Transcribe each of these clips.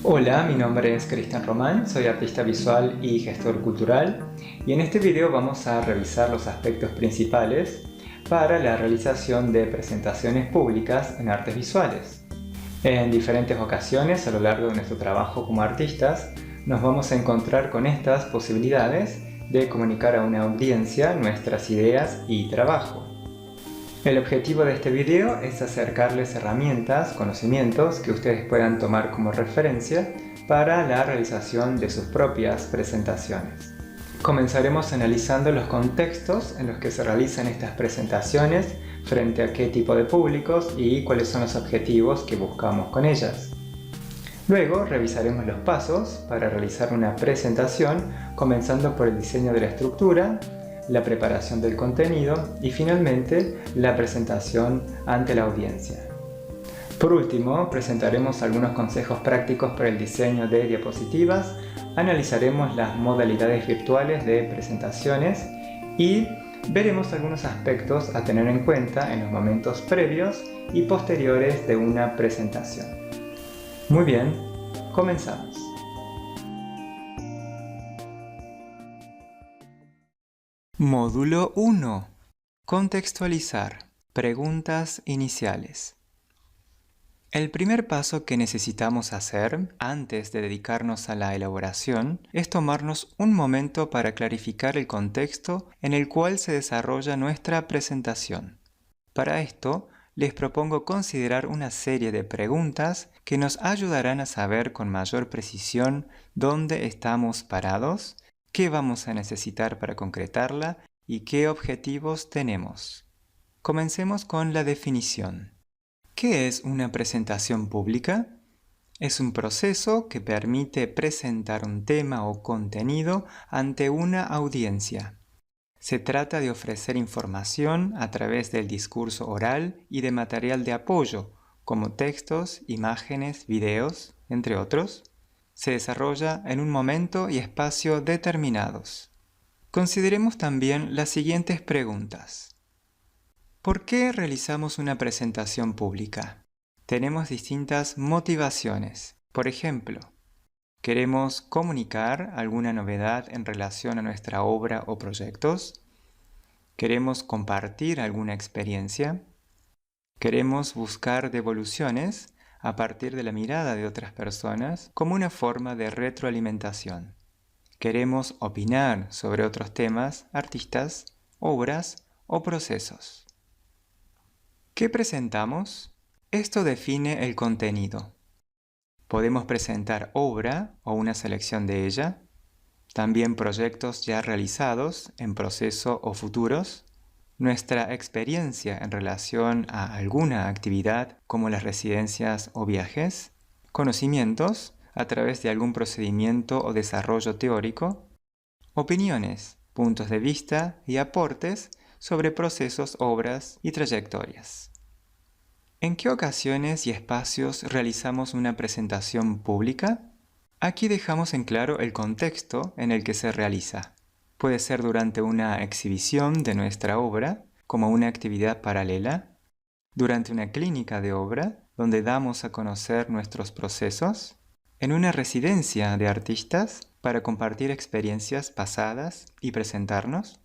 Hola, mi nombre es Cristian Román, soy artista visual y gestor cultural y en este video vamos a revisar los aspectos principales para la realización de presentaciones públicas en artes visuales. En diferentes ocasiones a lo largo de nuestro trabajo como artistas nos vamos a encontrar con estas posibilidades de comunicar a una audiencia nuestras ideas y trabajo. El objetivo de este video es acercarles herramientas, conocimientos que ustedes puedan tomar como referencia para la realización de sus propias presentaciones. Comenzaremos analizando los contextos en los que se realizan estas presentaciones, frente a qué tipo de públicos y cuáles son los objetivos que buscamos con ellas. Luego revisaremos los pasos para realizar una presentación, comenzando por el diseño de la estructura, la preparación del contenido y finalmente la presentación ante la audiencia. Por último, presentaremos algunos consejos prácticos para el diseño de diapositivas, analizaremos las modalidades virtuales de presentaciones y veremos algunos aspectos a tener en cuenta en los momentos previos y posteriores de una presentación. Muy bien, comenzamos. Módulo 1. Contextualizar. Preguntas iniciales. El primer paso que necesitamos hacer antes de dedicarnos a la elaboración es tomarnos un momento para clarificar el contexto en el cual se desarrolla nuestra presentación. Para esto, les propongo considerar una serie de preguntas que nos ayudarán a saber con mayor precisión dónde estamos parados, qué vamos a necesitar para concretarla y qué objetivos tenemos. Comencemos con la definición. ¿Qué es una presentación pública? Es un proceso que permite presentar un tema o contenido ante una audiencia. Se trata de ofrecer información a través del discurso oral y de material de apoyo, como textos, imágenes, videos, entre otros. Se desarrolla en un momento y espacio determinados. Consideremos también las siguientes preguntas. ¿Por qué realizamos una presentación pública? Tenemos distintas motivaciones. Por ejemplo, ¿queremos comunicar alguna novedad en relación a nuestra obra o proyectos? ¿Queremos compartir alguna experiencia? ¿Queremos buscar devoluciones a partir de la mirada de otras personas como una forma de retroalimentación? ¿Queremos opinar sobre otros temas, artistas, obras o procesos? ¿Qué presentamos? Esto define el contenido. Podemos presentar obra o una selección de ella, también proyectos ya realizados, en proceso o futuros, nuestra experiencia en relación a alguna actividad como las residencias o viajes, conocimientos a través de algún procedimiento o desarrollo teórico, opiniones, puntos de vista y aportes sobre procesos, obras y trayectorias. ¿En qué ocasiones y espacios realizamos una presentación pública? Aquí dejamos en claro el contexto en el que se realiza. Puede ser durante una exhibición de nuestra obra, como una actividad paralela, durante una clínica de obra, donde damos a conocer nuestros procesos, en una residencia de artistas para compartir experiencias pasadas y presentarnos,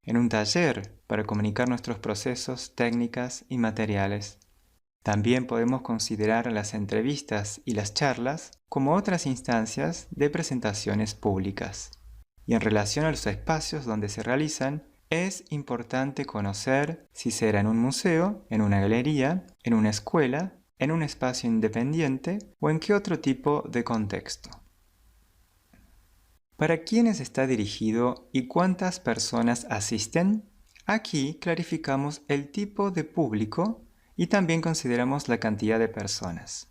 en un taller para comunicar nuestros procesos, técnicas y materiales. También podemos considerar las entrevistas y las charlas como otras instancias de presentaciones públicas. Y en relación a los espacios donde se realizan, es importante conocer si será en un museo, en una galería, en una escuela, en un espacio independiente o en qué otro tipo de contexto. ¿Para quiénes está dirigido y cuántas personas asisten? Aquí clarificamos el tipo de público y también consideramos la cantidad de personas.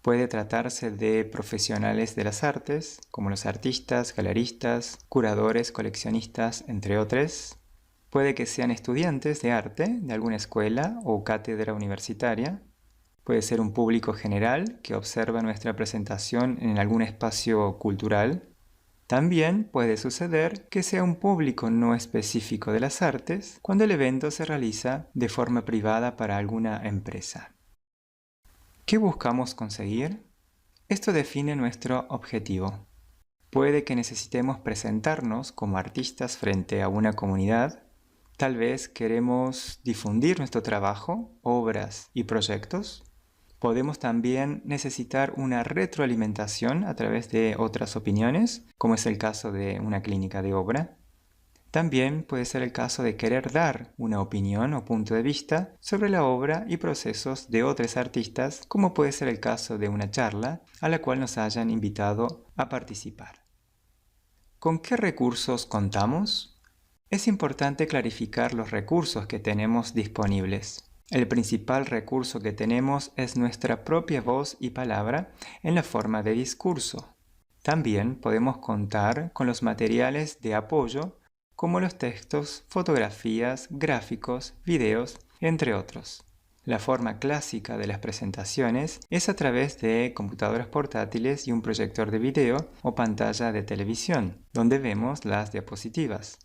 Puede tratarse de profesionales de las artes, como los artistas, galeristas, curadores, coleccionistas, entre otros. Puede que sean estudiantes de arte de alguna escuela o cátedra universitaria. Puede ser un público general que observa nuestra presentación en algún espacio cultural. También puede suceder que sea un público no específico de las artes cuando el evento se realiza de forma privada para alguna empresa. ¿Qué buscamos conseguir? Esto define nuestro objetivo. Puede que necesitemos presentarnos como artistas frente a una comunidad. Tal vez queremos difundir nuestro trabajo, obras y proyectos. Podemos también necesitar una retroalimentación a través de otras opiniones, como es el caso de una clínica de obra. También puede ser el caso de querer dar una opinión o punto de vista sobre la obra y procesos de otros artistas, como puede ser el caso de una charla a la cual nos hayan invitado a participar. ¿Con qué recursos contamos? Es importante clarificar los recursos que tenemos disponibles. El principal recurso que tenemos es nuestra propia voz y palabra en la forma de discurso. También podemos contar con los materiales de apoyo como los textos, fotografías, gráficos, videos, entre otros. La forma clásica de las presentaciones es a través de computadoras portátiles y un proyector de video o pantalla de televisión, donde vemos las diapositivas.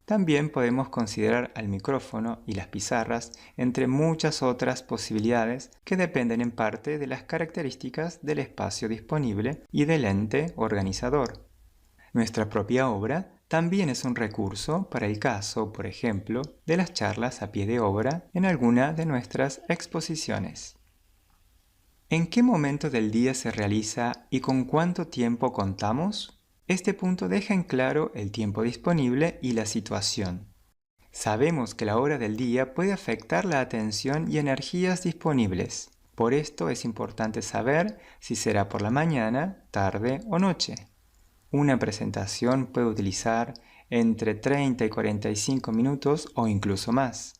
También podemos considerar al micrófono y las pizarras, entre muchas otras posibilidades que dependen en parte de las características del espacio disponible y del ente organizador. Nuestra propia obra también es un recurso para el caso, por ejemplo, de las charlas a pie de obra en alguna de nuestras exposiciones. ¿En qué momento del día se realiza y con cuánto tiempo contamos? Este punto deja en claro el tiempo disponible y la situación. Sabemos que la hora del día puede afectar la atención y energías disponibles. Por esto es importante saber si será por la mañana, tarde o noche. Una presentación puede utilizar entre 30 y 45 minutos o incluso más.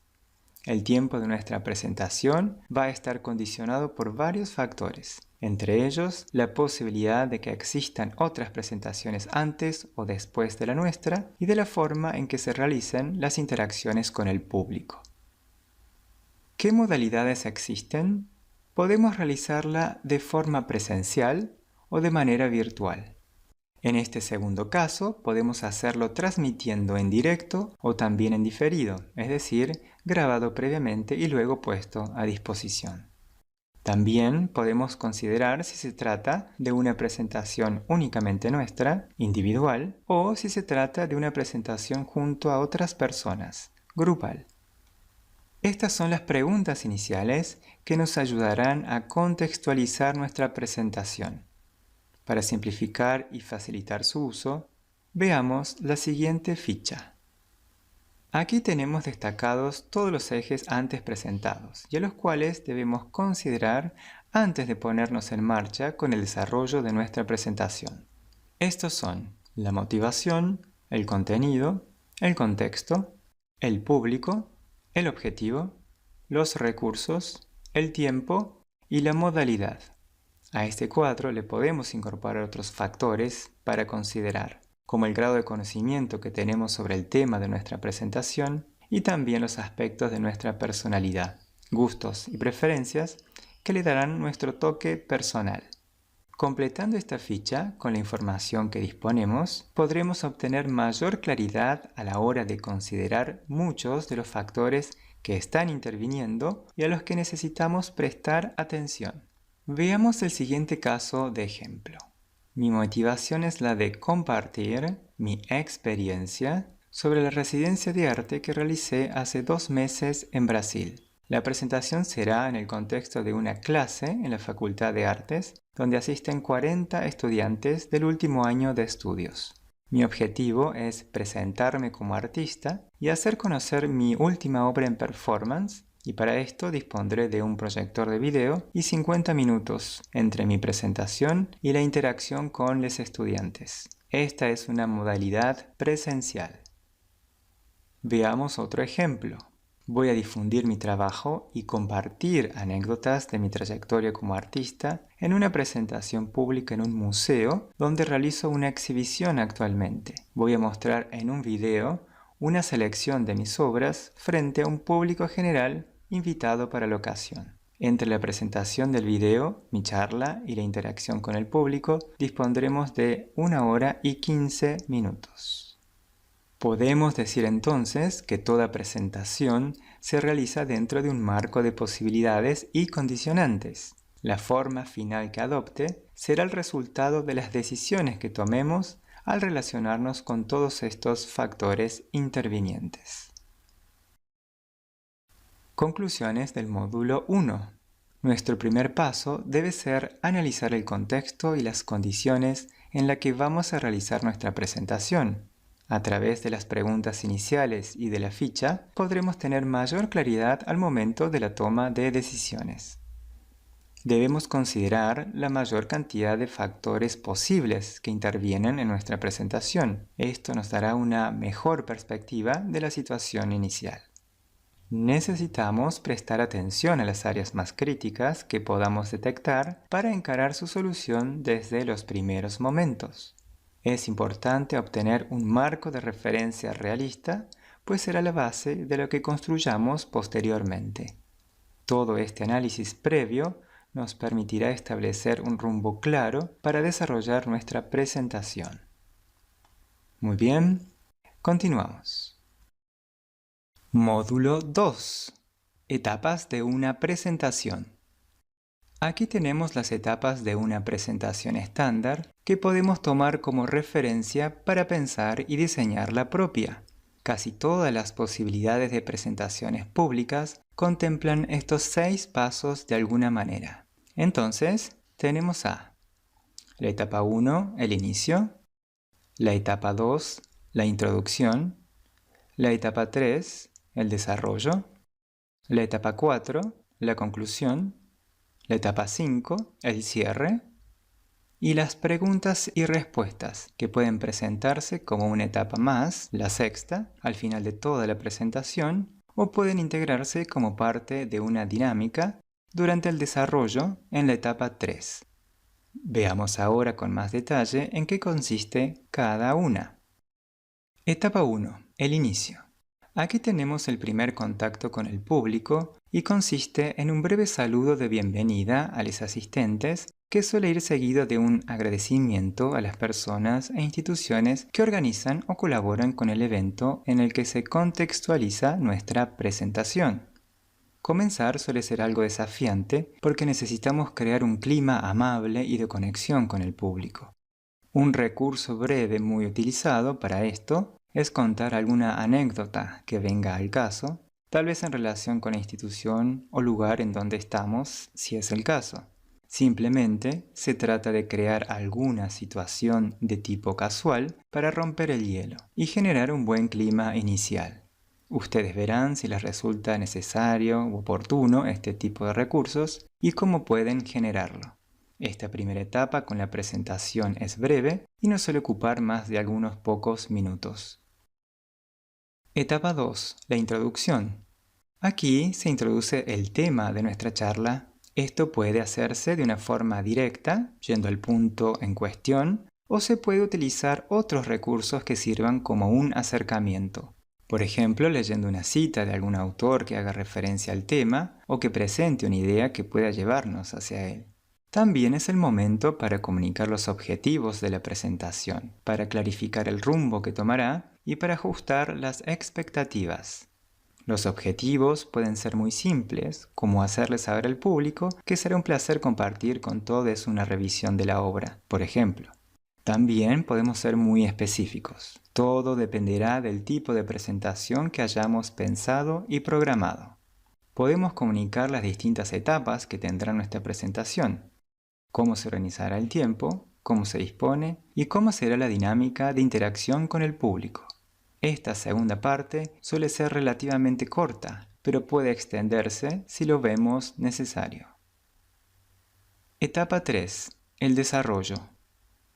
El tiempo de nuestra presentación va a estar condicionado por varios factores, entre ellos la posibilidad de que existan otras presentaciones antes o después de la nuestra y de la forma en que se realicen las interacciones con el público. ¿Qué modalidades existen? Podemos realizarla de forma presencial o de manera virtual. En este segundo caso, podemos hacerlo transmitiendo en directo o también en diferido, es decir, grabado previamente y luego puesto a disposición. También podemos considerar si se trata de una presentación únicamente nuestra, individual, o si se trata de una presentación junto a otras personas, grupal. Estas son las preguntas iniciales que nos ayudarán a contextualizar nuestra presentación. Para simplificar y facilitar su uso, veamos la siguiente ficha. Aquí tenemos destacados todos los ejes antes presentados y a los cuales debemos considerar antes de ponernos en marcha con el desarrollo de nuestra presentación. Estos son la motivación, el contenido, el contexto, el público, el objetivo, los recursos, el tiempo y la modalidad. A este cuadro le podemos incorporar otros factores para considerar, como el grado de conocimiento que tenemos sobre el tema de nuestra presentación y también los aspectos de nuestra personalidad, gustos y preferencias que le darán nuestro toque personal. Completando esta ficha con la información que disponemos, podremos obtener mayor claridad a la hora de considerar muchos de los factores que están interviniendo y a los que necesitamos prestar atención. Veamos el siguiente caso de ejemplo. Mi motivación es la de compartir mi experiencia sobre la residencia de arte que realicé hace 2 meses en Brasil. La presentación será en el contexto de una clase en la Facultad de Artes, donde asisten 40 estudiantes del último año de estudios. Mi objetivo es presentarme como artista y hacer conocer mi última obra en performance, y para esto dispondré de un proyector de video y 50 minutos entre mi presentación y la interacción con los estudiantes. Esta es una modalidad presencial. Veamos otro ejemplo. Voy a difundir mi trabajo y compartir anécdotas de mi trayectoria como artista en una presentación pública en un museo donde realizo una exhibición actualmente. Voy a mostrar en un video una selección de mis obras frente a un público general invitado para la ocasión. Entre la presentación del video, mi charla y la interacción con el público, dispondremos de 1 hora y 15 minutos. Podemos decir entonces que toda presentación se realiza dentro de un marco de posibilidades y condicionantes. La forma final que adopte será el resultado de las decisiones que tomemos al relacionarnos con todos estos factores intervinientes. Conclusiones del módulo 1. Nuestro primer paso debe ser analizar el contexto y las condiciones en las que vamos a realizar nuestra presentación. A través de las preguntas iniciales y de la ficha, podremos tener mayor claridad al momento de la toma de decisiones. Debemos considerar la mayor cantidad de factores posibles que intervienen en nuestra presentación. Esto nos dará una mejor perspectiva de la situación inicial. Necesitamos prestar atención a las áreas más críticas que podamos detectar para encarar su solución desde los primeros momentos. Es importante obtener un marco de referencia realista, pues será la base de lo que construyamos posteriormente. Todo este análisis previo nos permitirá establecer un rumbo claro para desarrollar nuestra presentación. Muy bien, continuamos. Módulo 2. Etapas de una presentación. Aquí tenemos las etapas de una presentación estándar que podemos tomar como referencia para pensar y diseñar la propia. Casi todas las posibilidades de presentaciones públicas contemplan estos 6 pasos de alguna manera. Entonces, tenemos la etapa 1, el inicio, la etapa 2, la introducción, la etapa 3, el desarrollo, la etapa 4, la conclusión, la etapa 5, el cierre, y las preguntas y respuestas, que pueden presentarse como una etapa más, la sexta, al final de toda la presentación, o pueden integrarse como parte de una dinámica durante el desarrollo en la etapa 3. Veamos ahora con más detalle en qué consiste cada una. Etapa 1. El inicio. Aquí tenemos el primer contacto con el público y consiste en un breve saludo de bienvenida a los asistentes que suele ir seguido de un agradecimiento a las personas e instituciones que organizan o colaboran con el evento en el que se contextualiza nuestra presentación. Comenzar suele ser algo desafiante porque necesitamos crear un clima amable y de conexión con el público. Un recurso breve muy utilizado para esto es contar alguna anécdota que venga al caso, tal vez en relación con la institución o lugar en donde estamos, si es el caso. Simplemente se trata de crear alguna situación de tipo casual para romper el hielo y generar un buen clima inicial. Ustedes verán si les resulta necesario u oportuno este tipo de recursos y cómo pueden generarlo. Esta primera etapa con la presentación es breve y no suele ocupar más de algunos pocos minutos. Etapa 2. La introducción. Aquí se introduce el tema de nuestra charla. Esto puede hacerse de una forma directa, yendo al punto en cuestión, o se puede utilizar otros recursos que sirvan como un acercamiento. Por ejemplo, leyendo una cita de algún autor que haga referencia al tema o que presente una idea que pueda llevarnos hacia él. También es el momento para comunicar los objetivos de la presentación, para clarificar el rumbo que tomará y para ajustar las expectativas. Los objetivos pueden ser muy simples, como hacerle saber al público que será un placer compartir con todos una revisión de la obra, por ejemplo. También podemos ser muy específicos. Todo dependerá del tipo de presentación que hayamos pensado y programado. Podemos comunicar las distintas etapas que tendrá nuestra presentación, cómo se organizará el tiempo, cómo se dispone y cómo será la dinámica de interacción con el público. Esta segunda parte suele ser relativamente corta, pero puede extenderse si lo vemos necesario. Etapa 3. El desarrollo.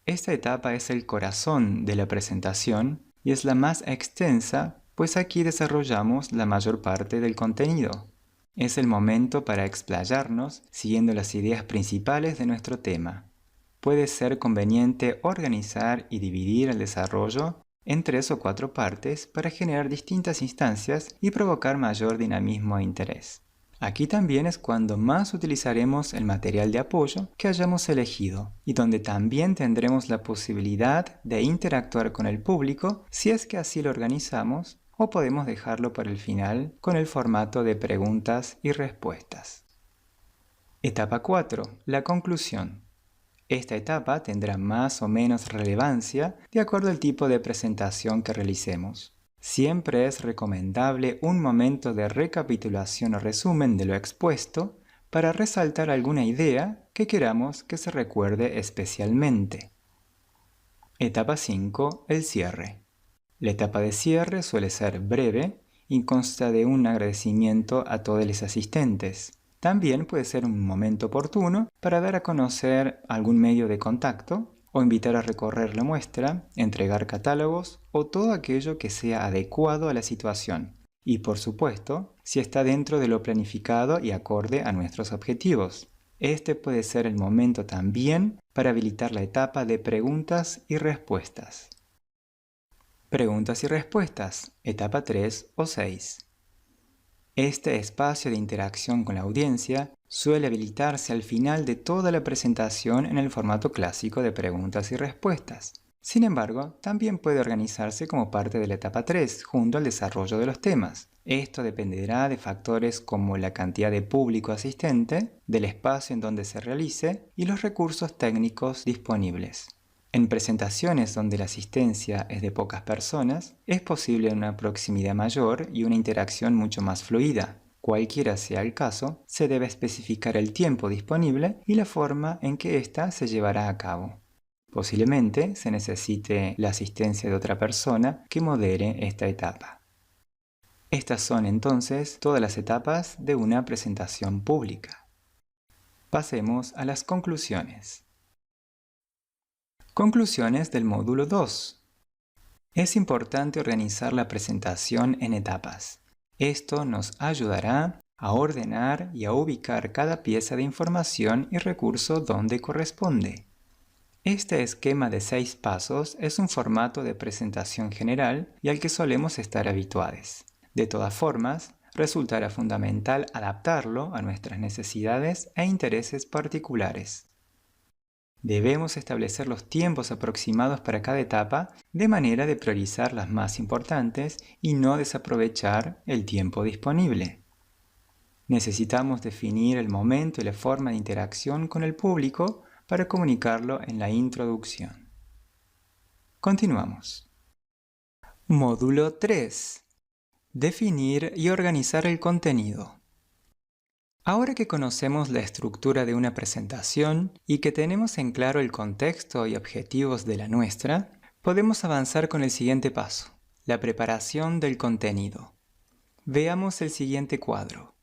Esta etapa es el corazón de la presentación y es la más extensa, pues aquí desarrollamos la mayor parte del contenido. Es el momento para explayarnos siguiendo las ideas principales de nuestro tema. Puede ser conveniente organizar y dividir el desarrollo en 3 o 4 partes para generar distintas instancias y provocar mayor dinamismo e interés. Aquí también es cuando más utilizaremos el material de apoyo que hayamos elegido y donde también tendremos la posibilidad de interactuar con el público si es que así lo organizamos, o podemos dejarlo para el final con el formato de preguntas y respuestas. Etapa 4. La conclusión. Esta etapa tendrá más o menos relevancia de acuerdo al tipo de presentación que realicemos. Siempre es recomendable un momento de recapitulación o resumen de lo expuesto para resaltar alguna idea que queramos que se recuerde especialmente. Etapa 5. El cierre. La etapa de cierre suele ser breve y consta de un agradecimiento a todos los asistentes. También puede ser un momento oportuno para dar a conocer algún medio de contacto o invitar a recorrer la muestra, entregar catálogos o todo aquello que sea adecuado a la situación. Y por supuesto, si está dentro de lo planificado y acorde a nuestros objetivos. Este puede ser el momento también para habilitar la etapa de preguntas y respuestas. Preguntas y respuestas, etapa 3 o 6. Este espacio de interacción con la audiencia suele habilitarse al final de toda la presentación en el formato clásico de preguntas y respuestas. Sin embargo, también puede organizarse como parte de la etapa 3, junto al desarrollo de los temas. Esto dependerá de factores como la cantidad de público asistente, del espacio en donde se realice y los recursos técnicos disponibles. En presentaciones donde la asistencia es de pocas personas, es posible una proximidad mayor y una interacción mucho más fluida. Cualquiera sea el caso, se debe especificar el tiempo disponible y la forma en que ésta se llevará a cabo. Posiblemente se necesite la asistencia de otra persona que modere esta etapa. Estas son entonces todas las etapas de una presentación pública. Pasemos a las conclusiones. Conclusiones del módulo 2. Es importante organizar la presentación en etapas. Esto nos ayudará a ordenar y a ubicar cada pieza de información y recurso donde corresponde. Este esquema de 6 pasos es un formato de presentación general y al que solemos estar habituados. De todas formas, resultará fundamental adaptarlo a nuestras necesidades e intereses particulares. Debemos establecer los tiempos aproximados para cada etapa de manera de priorizar las más importantes y no desaprovechar el tiempo disponible. Necesitamos definir el momento y la forma de interacción con el público para comunicarlo en la introducción. Continuamos. Módulo 3. Definir y organizar el contenido. Ahora que conocemos la estructura de una presentación y que tenemos en claro el contexto y objetivos de la nuestra, podemos avanzar con el siguiente paso, la preparación del contenido. Veamos el siguiente cuadro.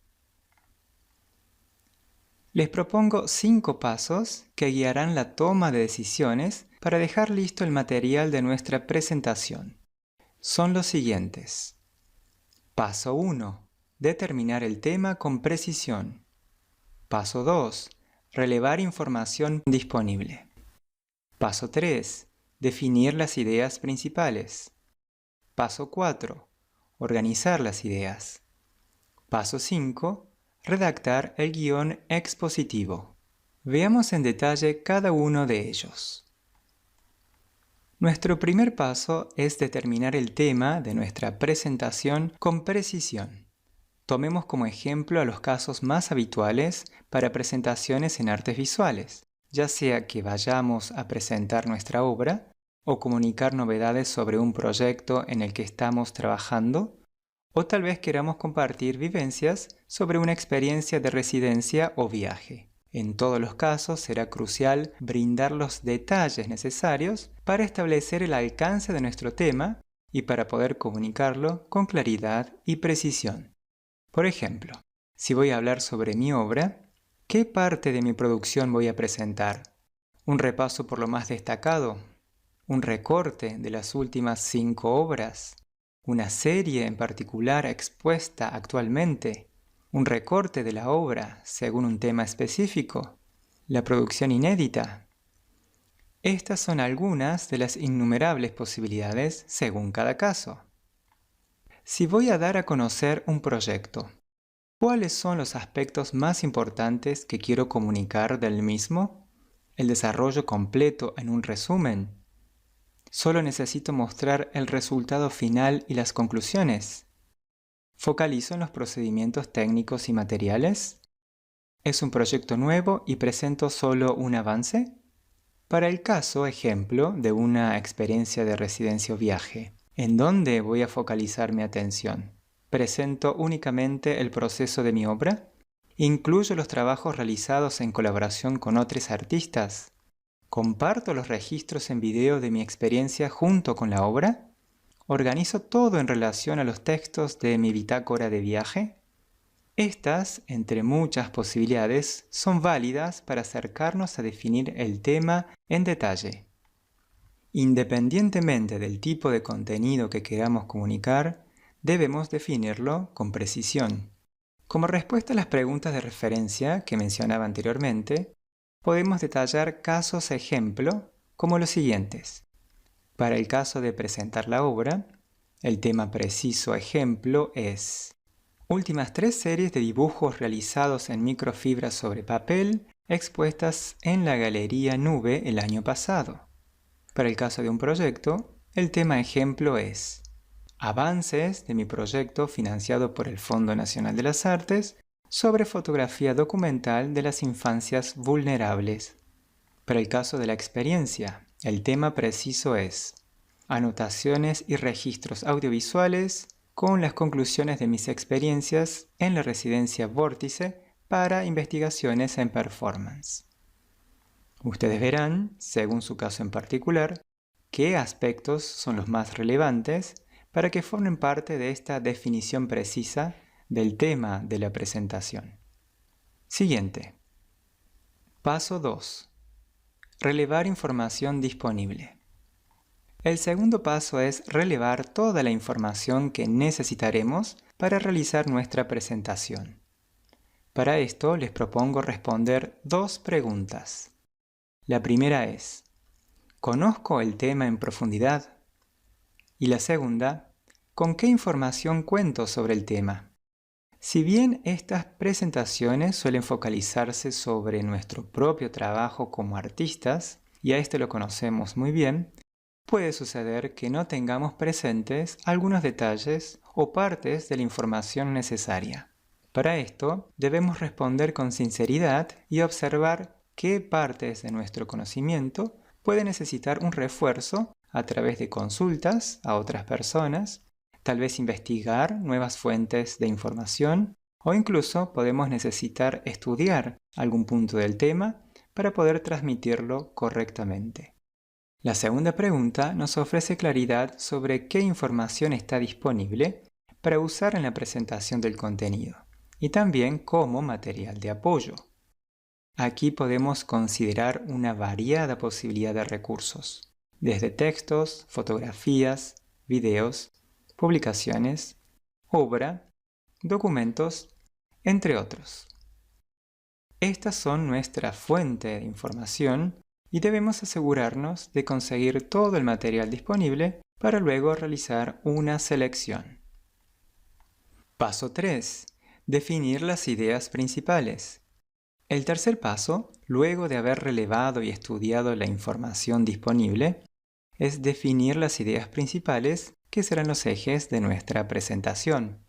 Les propongo 5 pasos que guiarán la toma de decisiones para dejar listo el material de nuestra presentación. Son los siguientes. Paso 1. Determinar el tema con precisión. Paso 2. Relevar información disponible. Paso 3. Definir las ideas principales. Paso 4. Organizar las ideas. Paso 5. Redactar el guión expositivo. Veamos en detalle cada uno de ellos. Nuestro primer paso es determinar el tema de nuestra presentación con precisión. Tomemos como ejemplo a los casos más habituales para presentaciones en artes visuales, ya sea que vayamos a presentar nuestra obra o comunicar novedades sobre un proyecto en el que estamos trabajando, o tal vez queramos compartir vivencias sobre una experiencia de residencia o viaje. En todos los casos será crucial brindar los detalles necesarios para establecer el alcance de nuestro tema y para poder comunicarlo con claridad y precisión. Por ejemplo, si voy a hablar sobre mi obra, ¿qué parte de mi producción voy a presentar? ¿Un repaso por lo más destacado? ¿Un recorte de las últimas 5 obras? ¿Una serie en particular expuesta actualmente? ¿Un recorte de la obra según un tema específico? ¿La producción inédita? Estas son algunas de las innumerables posibilidades según cada caso. Si voy a dar a conocer un proyecto, ¿cuáles son los aspectos más importantes que quiero comunicar del mismo? ¿El desarrollo completo en un resumen? ¿Solo necesito mostrar el resultado final y las conclusiones? ¿Focalizo en los procedimientos técnicos y materiales? ¿Es un proyecto nuevo y presento solo un avance? Para el caso ejemplo de una experiencia de residencia o viaje, ¿en dónde voy a focalizar mi atención? ¿Presento únicamente el proceso de mi obra? ¿Incluyo los trabajos realizados en colaboración con otros artistas? ¿Comparto los registros en video de mi experiencia junto con la obra? ¿Organizo todo en relación a los textos de mi bitácora de viaje? Estas, entre muchas posibilidades, son válidas para acercarnos a definir el tema en detalle. Independientemente del tipo de contenido que queramos comunicar, debemos definirlo con precisión. Como respuesta a las preguntas de referencia que mencionaba anteriormente, podemos detallar casos ejemplo como los siguientes. Para el caso de presentar la obra, el tema preciso ejemplo es: últimas 3 series de dibujos realizados en microfibra sobre papel expuestas en la Galería Nube el año pasado. Para el caso de un proyecto, el tema ejemplo es: avances de mi proyecto financiado por el Fondo Nacional de las Artes sobre fotografía documental de las infancias vulnerables. Para el caso de la experiencia, el tema preciso es: anotaciones y registros audiovisuales con las conclusiones de mis experiencias en la residencia Vórtice para investigaciones en performance. Ustedes verán, según su caso en particular, qué aspectos son los más relevantes para que formen parte de esta definición precisa del tema de la presentación. Siguiente. Paso 2. Relevar información disponible. El segundo paso es relevar toda la información que necesitaremos para realizar nuestra presentación. Para esto les propongo responder 2 preguntas. La primera es: ¿conozco el tema en profundidad? Y la segunda: ¿con qué información cuento sobre el tema? Si bien estas presentaciones suelen focalizarse sobre nuestro propio trabajo como artistas, y a esto lo conocemos muy bien, puede suceder que no tengamos presentes algunos detalles o partes de la información necesaria. Para esto, debemos responder con sinceridad y observar qué partes de nuestro conocimiento pueden necesitar un refuerzo a través de consultas a otras personas, tal vez investigar nuevas fuentes de información o incluso podemos necesitar estudiar algún punto del tema para poder transmitirlo correctamente. La segunda pregunta nos ofrece claridad sobre qué información está disponible para usar en la presentación del contenido y también como material de apoyo. Aquí podemos considerar una variada posibilidad de recursos, desde textos, fotografías, videos, publicaciones, obra, documentos, entre otros. Estas son nuestra fuente de información y debemos asegurarnos de conseguir todo el material disponible para luego realizar una selección. Paso 3. Definir las ideas principales. El tercer paso, luego de haber relevado y estudiado la información disponible, es definir las ideas principales que serán los ejes de nuestra presentación.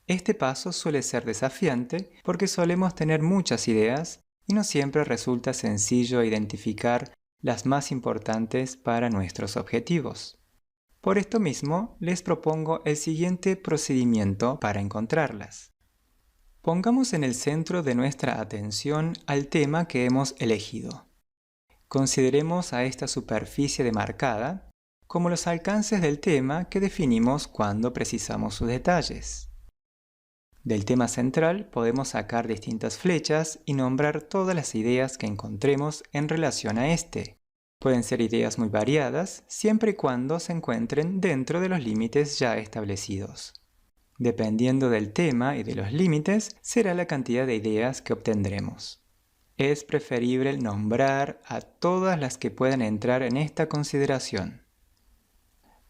Este paso suele ser desafiante porque solemos tener muchas ideas y no siempre resulta sencillo identificar las más importantes para nuestros objetivos. Por esto mismo, les propongo el siguiente procedimiento para encontrarlas. Pongamos en el centro de nuestra atención al tema que hemos elegido. Consideremos a esta superficie demarcada como los alcances del tema que definimos cuando precisamos sus detalles. Del tema central podemos sacar distintas flechas y nombrar todas las ideas que encontremos en relación a este. Pueden ser ideas muy variadas, siempre y cuando se encuentren dentro de los límites ya establecidos. Dependiendo del tema y de los límites, será la cantidad de ideas que obtendremos. Es preferible nombrar a todas las que puedan entrar en esta consideración.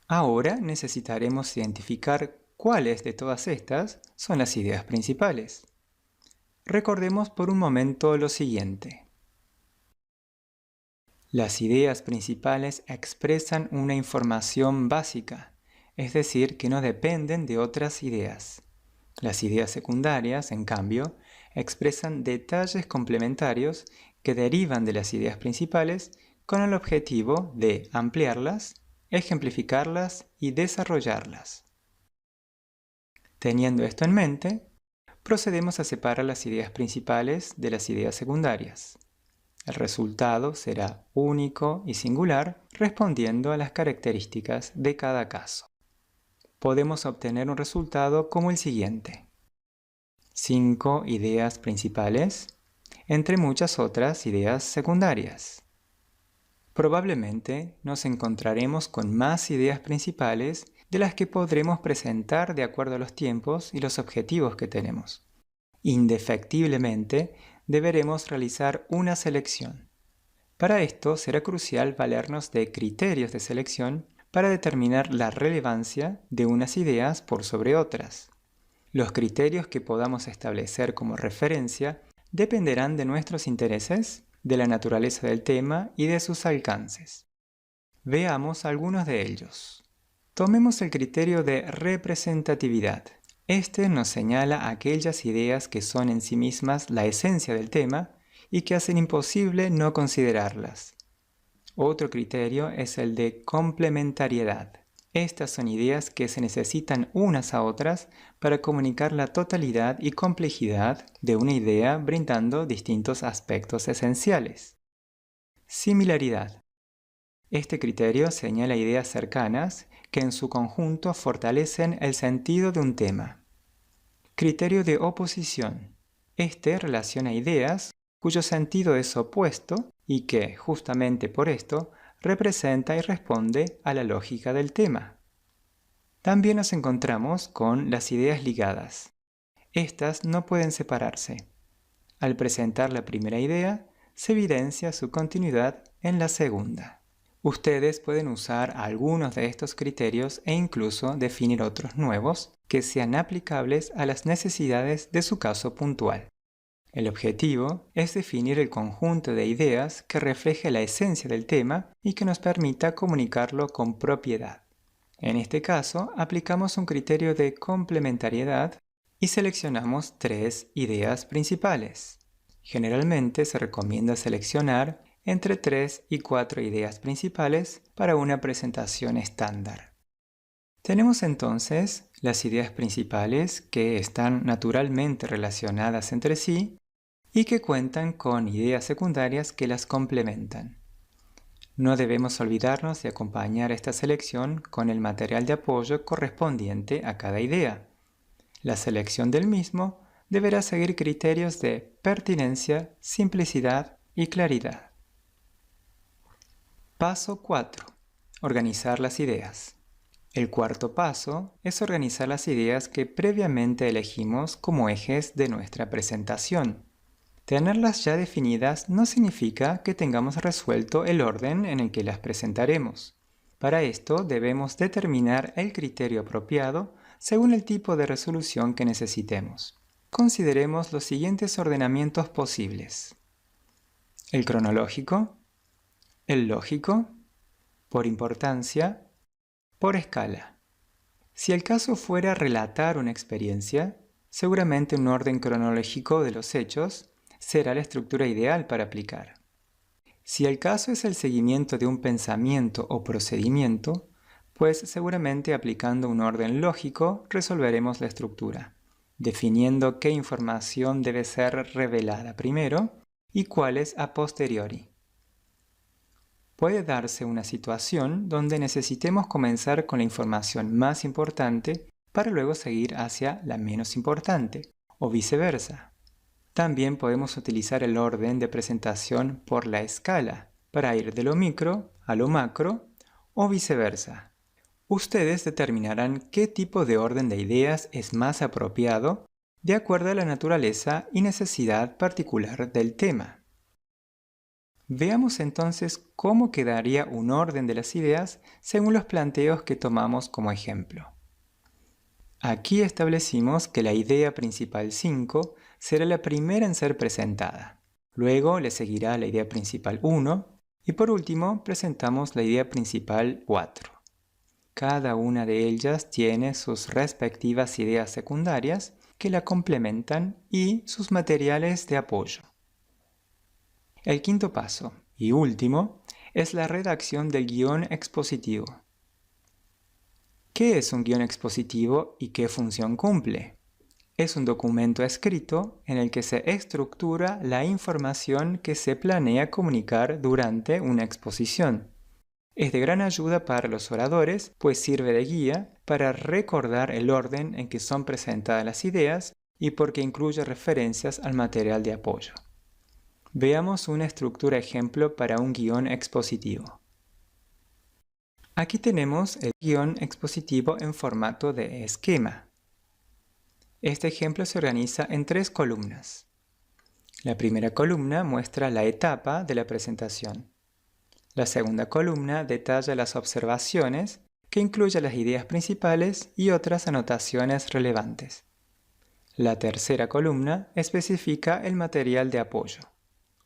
Ahora necesitaremos identificar cuáles de todas estas son las ideas principales. Recordemos por un momento lo siguiente. Las ideas principales expresan una información básica, es decir, que no dependen de otras ideas. Las ideas secundarias, en cambio, expresan detalles complementarios que derivan de las ideas principales con el objetivo de ampliarlas, ejemplificarlas y desarrollarlas. Teniendo esto en mente, procedemos a separar las ideas principales de las ideas secundarias. El resultado será único y singular, respondiendo a las características de cada caso. Podemos obtener un resultado como el siguiente: 5 ideas principales, entre muchas otras ideas secundarias. Probablemente nos encontraremos con más ideas principales de las que podremos presentar de acuerdo a los tiempos y los objetivos que tenemos. Indefectiblemente, deberemos realizar una selección. Para esto será crucial valernos de criterios de selección para determinar la relevancia de unas ideas por sobre otras. Los criterios que podamos establecer como referencia dependerán de nuestros intereses, de la naturaleza del tema y de sus alcances. Veamos algunos de ellos. Tomemos el criterio de representatividad. Este nos señala aquellas ideas que son en sí mismas la esencia del tema y que hacen imposible no considerarlas. Otro criterio es el de complementariedad. Estas son ideas que se necesitan unas a otras para comunicar la totalidad y complejidad de una idea brindando distintos aspectos esenciales. Similaridad. Este criterio señala ideas cercanas que en su conjunto fortalecen el sentido de un tema. Criterio de oposición. Este relaciona ideas cuyo sentido es opuesto y que, justamente por esto, representa y responde a la lógica del tema. También nos encontramos con las ideas ligadas. Estas no pueden separarse. Al presentar la primera idea, se evidencia su continuidad en la segunda. Ustedes pueden usar algunos de estos criterios e incluso definir otros nuevos que sean aplicables a las necesidades de su caso puntual. El objetivo es definir el conjunto de ideas que refleje la esencia del tema y que nos permita comunicarlo con propiedad. En este caso, aplicamos un criterio de complementariedad y seleccionamos 3 ideas principales. Generalmente se recomienda seleccionar entre 3 y 4 ideas principales para una presentación estándar. Tenemos entonces las ideas principales que están naturalmente relacionadas entre sí y que cuentan con ideas secundarias que las complementan. No debemos olvidarnos de acompañar esta selección con el material de apoyo correspondiente a cada idea. La selección del mismo deberá seguir criterios de pertinencia, simplicidad y claridad. Paso 4. Organizar las ideas. El cuarto paso es organizar las ideas que previamente elegimos como ejes de nuestra presentación. Tenerlas ya definidas no significa que tengamos resuelto el orden en el que las presentaremos. Para esto debemos determinar el criterio apropiado según el tipo de resolución que necesitemos. Consideremos los siguientes ordenamientos posibles: el cronológico, el lógico, por importancia, por escala. Si el caso fuera relatar una experiencia, seguramente un orden cronológico de los hechos será la estructura ideal para aplicar. Si el caso es el seguimiento de un pensamiento o procedimiento, pues seguramente aplicando un orden lógico resolveremos la estructura, definiendo qué información debe ser revelada primero y cuáles a posteriori. Puede darse una situación donde necesitemos comenzar con la información más importante para luego seguir hacia la menos importante, o viceversa. También podemos utilizar el orden de presentación por la escala, para ir de lo micro a lo macro, o viceversa. Ustedes determinarán qué tipo de orden de ideas es más apropiado de acuerdo a la naturaleza y necesidad particular del tema. Veamos entonces cómo quedaría un orden de las ideas según los planteos que tomamos como ejemplo. Aquí establecimos que la idea principal 5 será la primera en ser presentada. Luego le seguirá la idea principal 1 y por último presentamos la idea principal 4. Cada una de ellas tiene sus respectivas ideas secundarias que la complementan y sus materiales de apoyo. El quinto paso, y último, es la redacción del guión expositivo. ¿Qué es un guión expositivo y qué función cumple? Es un documento escrito en el que se estructura la información que se planea comunicar durante una exposición. Es de gran ayuda para los oradores, pues sirve de guía para recordar el orden en que son presentadas las ideas y porque incluye referencias al material de apoyo. Veamos una estructura ejemplo para un guión expositivo. Aquí tenemos el guión expositivo en formato de esquema. Este ejemplo se organiza en 3 columnas. La primera columna muestra la etapa de la presentación. La segunda columna detalla las observaciones, que incluye las ideas principales y otras anotaciones relevantes. La tercera columna especifica el material de apoyo.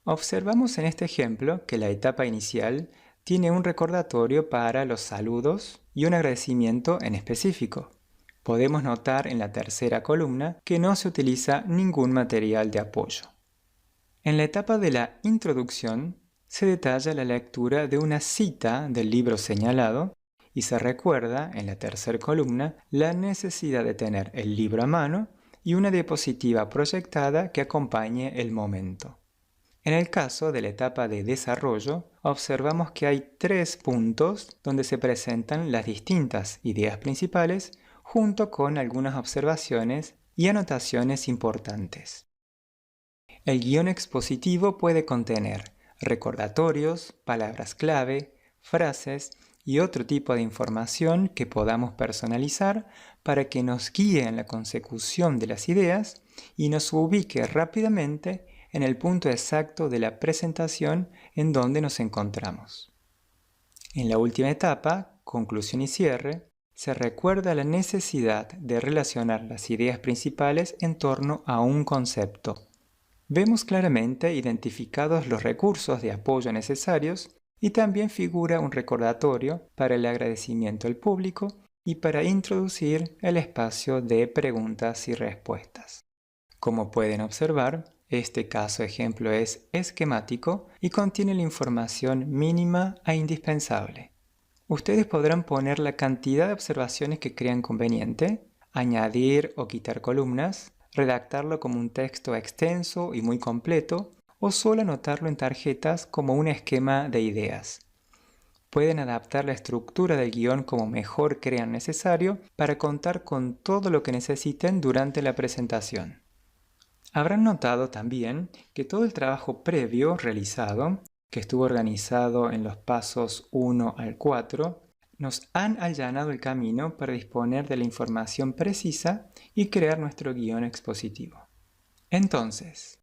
Observamos en este ejemplo que la etapa inicial tiene un recordatorio para los saludos y un agradecimiento en específico. Podemos notar en la tercera columna que no se utiliza ningún material de apoyo. En la etapa de la introducción se detalla la lectura de una cita del libro señalado y se recuerda en la tercera columna la necesidad de tener el libro a mano y una diapositiva proyectada que acompañe el momento. En el caso de la etapa de desarrollo, observamos que hay 3 puntos donde se presentan las distintas ideas principales junto con algunas observaciones y anotaciones importantes. El guión expositivo puede contener recordatorios, palabras clave, frases y otro tipo de información que podamos personalizar para que nos guíe en la consecución de las ideas y nos ubique rápidamente en el punto exacto de la presentación en donde nos encontramos. En la última etapa, conclusión y cierre, se recuerda la necesidad de relacionar las ideas principales en torno a un concepto. Vemos claramente identificados los recursos de apoyo necesarios y también figura un recordatorio para el agradecimiento al público y para introducir el espacio de preguntas y respuestas. Como pueden observar, este caso ejemplo es esquemático y contiene la información mínima e indispensable. Ustedes podrán poner la cantidad de observaciones que crean conveniente, añadir o quitar columnas, redactarlo como un texto extenso y muy completo o solo anotarlo en tarjetas como un esquema de ideas. Pueden adaptar la estructura del guión como mejor crean necesario para contar con todo lo que necesiten durante la presentación. Habrán notado también que todo el trabajo previo realizado, que estuvo organizado en los pasos 1 al 4, nos han allanado el camino para disponer de la información precisa y crear nuestro guión expositivo. Entonces,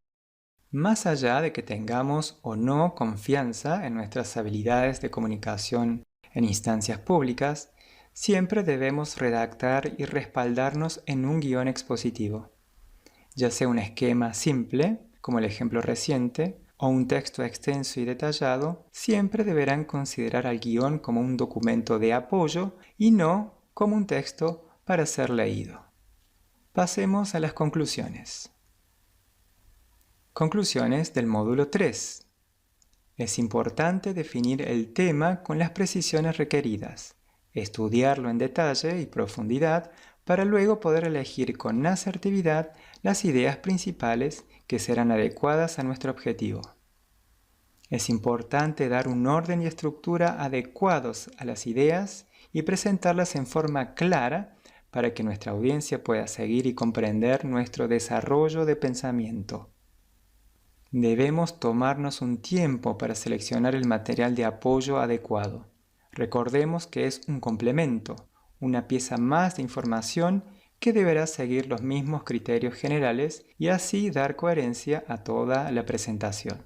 más allá de que tengamos o no confianza en nuestras habilidades de comunicación en instancias públicas, siempre debemos redactar y respaldarnos en un guión expositivo. Ya sea un esquema simple, como el ejemplo reciente, o un texto extenso y detallado, siempre deberán considerar al guión como un documento de apoyo y no como un texto para ser leído. Pasemos a las conclusiones. Conclusiones del módulo 3. Es importante definir el tema con las precisiones requeridas, estudiarlo en detalle y profundidad para luego poder elegir con asertividad las ideas principales que serán adecuadas a nuestro objetivo. Es importante dar un orden y estructura adecuados a las ideas y presentarlas en forma clara para que nuestra audiencia pueda seguir y comprender nuestro desarrollo de pensamiento. Debemos tomarnos un tiempo para seleccionar el material de apoyo adecuado. Recordemos que es un complemento, una pieza más de información que deberá seguir los mismos criterios generales y así dar coherencia a toda la presentación.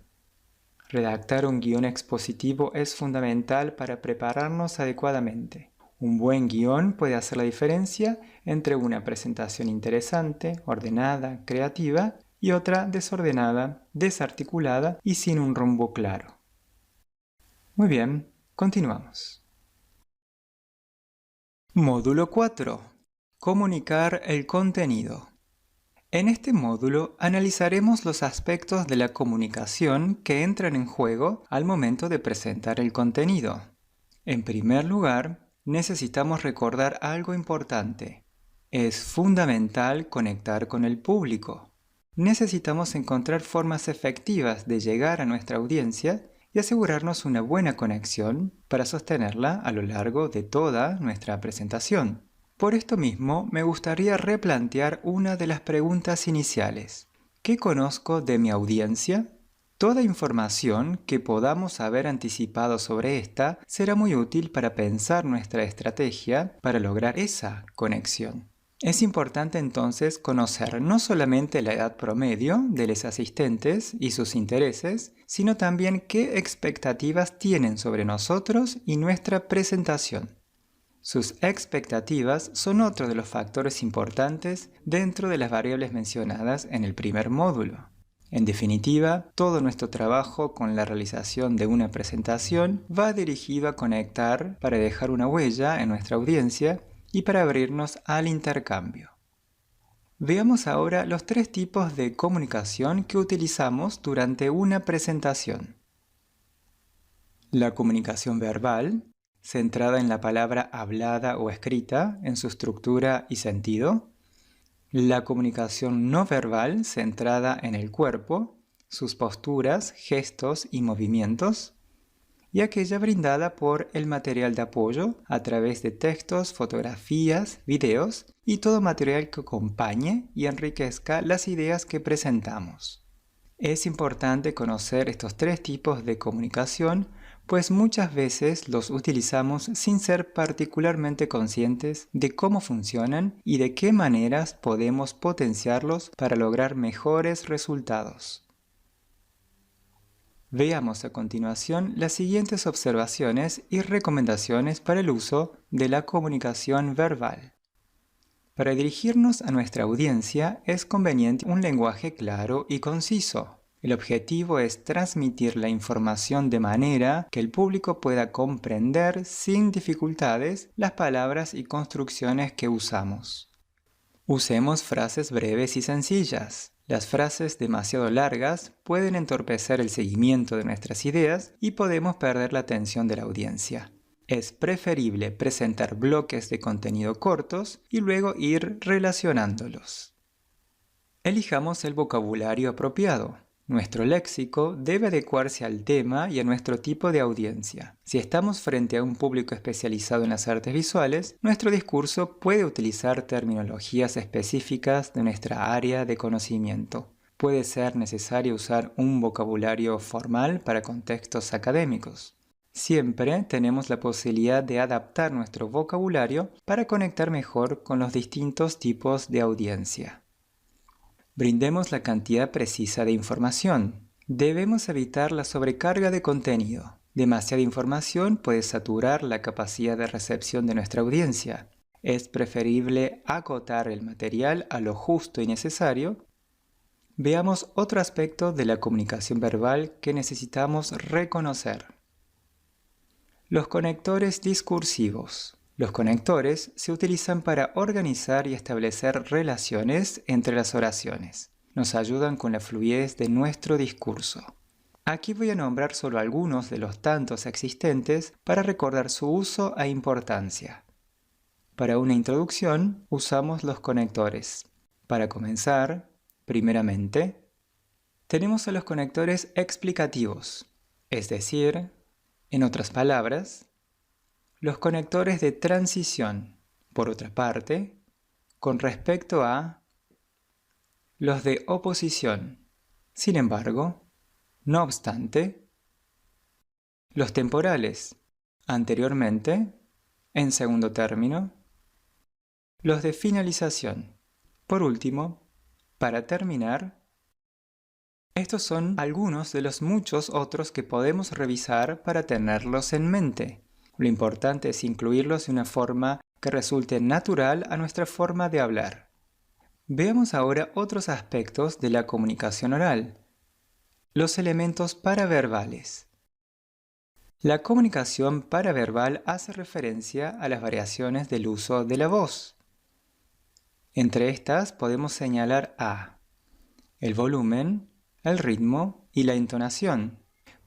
Redactar un guión expositivo es fundamental para prepararnos adecuadamente. Un buen guión puede hacer la diferencia entre una presentación interesante, ordenada, creativa y otra desordenada, desarticulada y sin un rumbo claro. Muy bien, continuamos. Módulo 4. Comunicar el contenido. En este módulo analizaremos los aspectos de la comunicación que entran en juego al momento de presentar el contenido. En primer lugar, necesitamos recordar algo importante. Es fundamental conectar con el público. Necesitamos encontrar formas efectivas de llegar a nuestra audiencia y asegurarnos una buena conexión para sostenerla a lo largo de toda nuestra presentación. Por esto mismo, me gustaría replantear una de las preguntas iniciales. ¿Qué conozco de mi audiencia? Toda información que podamos haber anticipado sobre esta será muy útil para pensar nuestra estrategia para lograr esa conexión. Es importante entonces conocer no solamente la edad promedio de los asistentes y sus intereses, sino también qué expectativas tienen sobre nosotros y nuestra presentación. Sus expectativas son otro de los factores importantes dentro de las variables mencionadas en el primer módulo. En definitiva, todo nuestro trabajo con la realización de una presentación va dirigido a conectar para dejar una huella en nuestra audiencia y para abrirnos al intercambio. Veamos ahora los 3 tipos de comunicación que utilizamos durante una presentación. La comunicación verbal, centrada en la palabra hablada o escrita, en su estructura y sentido. La comunicación no verbal, centrada en el cuerpo, sus posturas, gestos y movimientos. Y aquella brindada por el material de apoyo a través de textos, fotografías, videos y todo material que acompañe y enriquezca las ideas que presentamos. Es importante conocer estos 3 tipos de comunicación, pues muchas veces los utilizamos sin ser particularmente conscientes de cómo funcionan y de qué maneras podemos potenciarlos para lograr mejores resultados. Veamos a continuación las siguientes observaciones y recomendaciones para el uso de la comunicación verbal. Para dirigirnos a nuestra audiencia es conveniente un lenguaje claro y conciso. El objetivo es transmitir la información de manera que el público pueda comprender sin dificultades las palabras y construcciones que usamos. Usemos frases breves y sencillas. Las frases demasiado largas pueden entorpecer el seguimiento de nuestras ideas y podemos perder la atención de la audiencia. Es preferible presentar bloques de contenido cortos y luego ir relacionándolos. Elijamos el vocabulario apropiado. Nuestro léxico debe adecuarse al tema y a nuestro tipo de audiencia. Si estamos frente a un público especializado en las artes visuales, nuestro discurso puede utilizar terminologías específicas de nuestra área de conocimiento. Puede ser necesario usar un vocabulario formal para contextos académicos. Siempre tenemos la posibilidad de adaptar nuestro vocabulario para conectar mejor con los distintos tipos de audiencia. Brindemos la cantidad precisa de información. Debemos evitar la sobrecarga de contenido. Demasiada información puede saturar la capacidad de recepción de nuestra audiencia. Es preferible acotar el material a lo justo y necesario. Veamos otro aspecto de la comunicación verbal que necesitamos reconocer. Los conectores discursivos. Los conectores se utilizan para organizar y establecer relaciones entre las oraciones. Nos ayudan con la fluidez de nuestro discurso. Aquí voy a nombrar solo algunos de los tantos existentes para recordar su uso e importancia. Para una introducción usamos los conectores. Para comenzar, primeramente, tenemos a los conectores explicativos, es decir, en otras palabras, los conectores de transición. Por otra parte, con respecto a los de oposición. Sin embargo, no obstante, los temporales, anteriormente, en segundo término, los de finalización. Por último, para terminar, estos son algunos de los muchos otros que podemos revisar para tenerlos en mente. Lo importante es incluirlos de una forma que resulte natural a nuestra forma de hablar. Veamos ahora otros aspectos de la comunicación oral. Los elementos paraverbales. La comunicación paraverbal hace referencia a las variaciones del uso de la voz. Entre estas podemos señalar a el volumen, el ritmo y la entonación.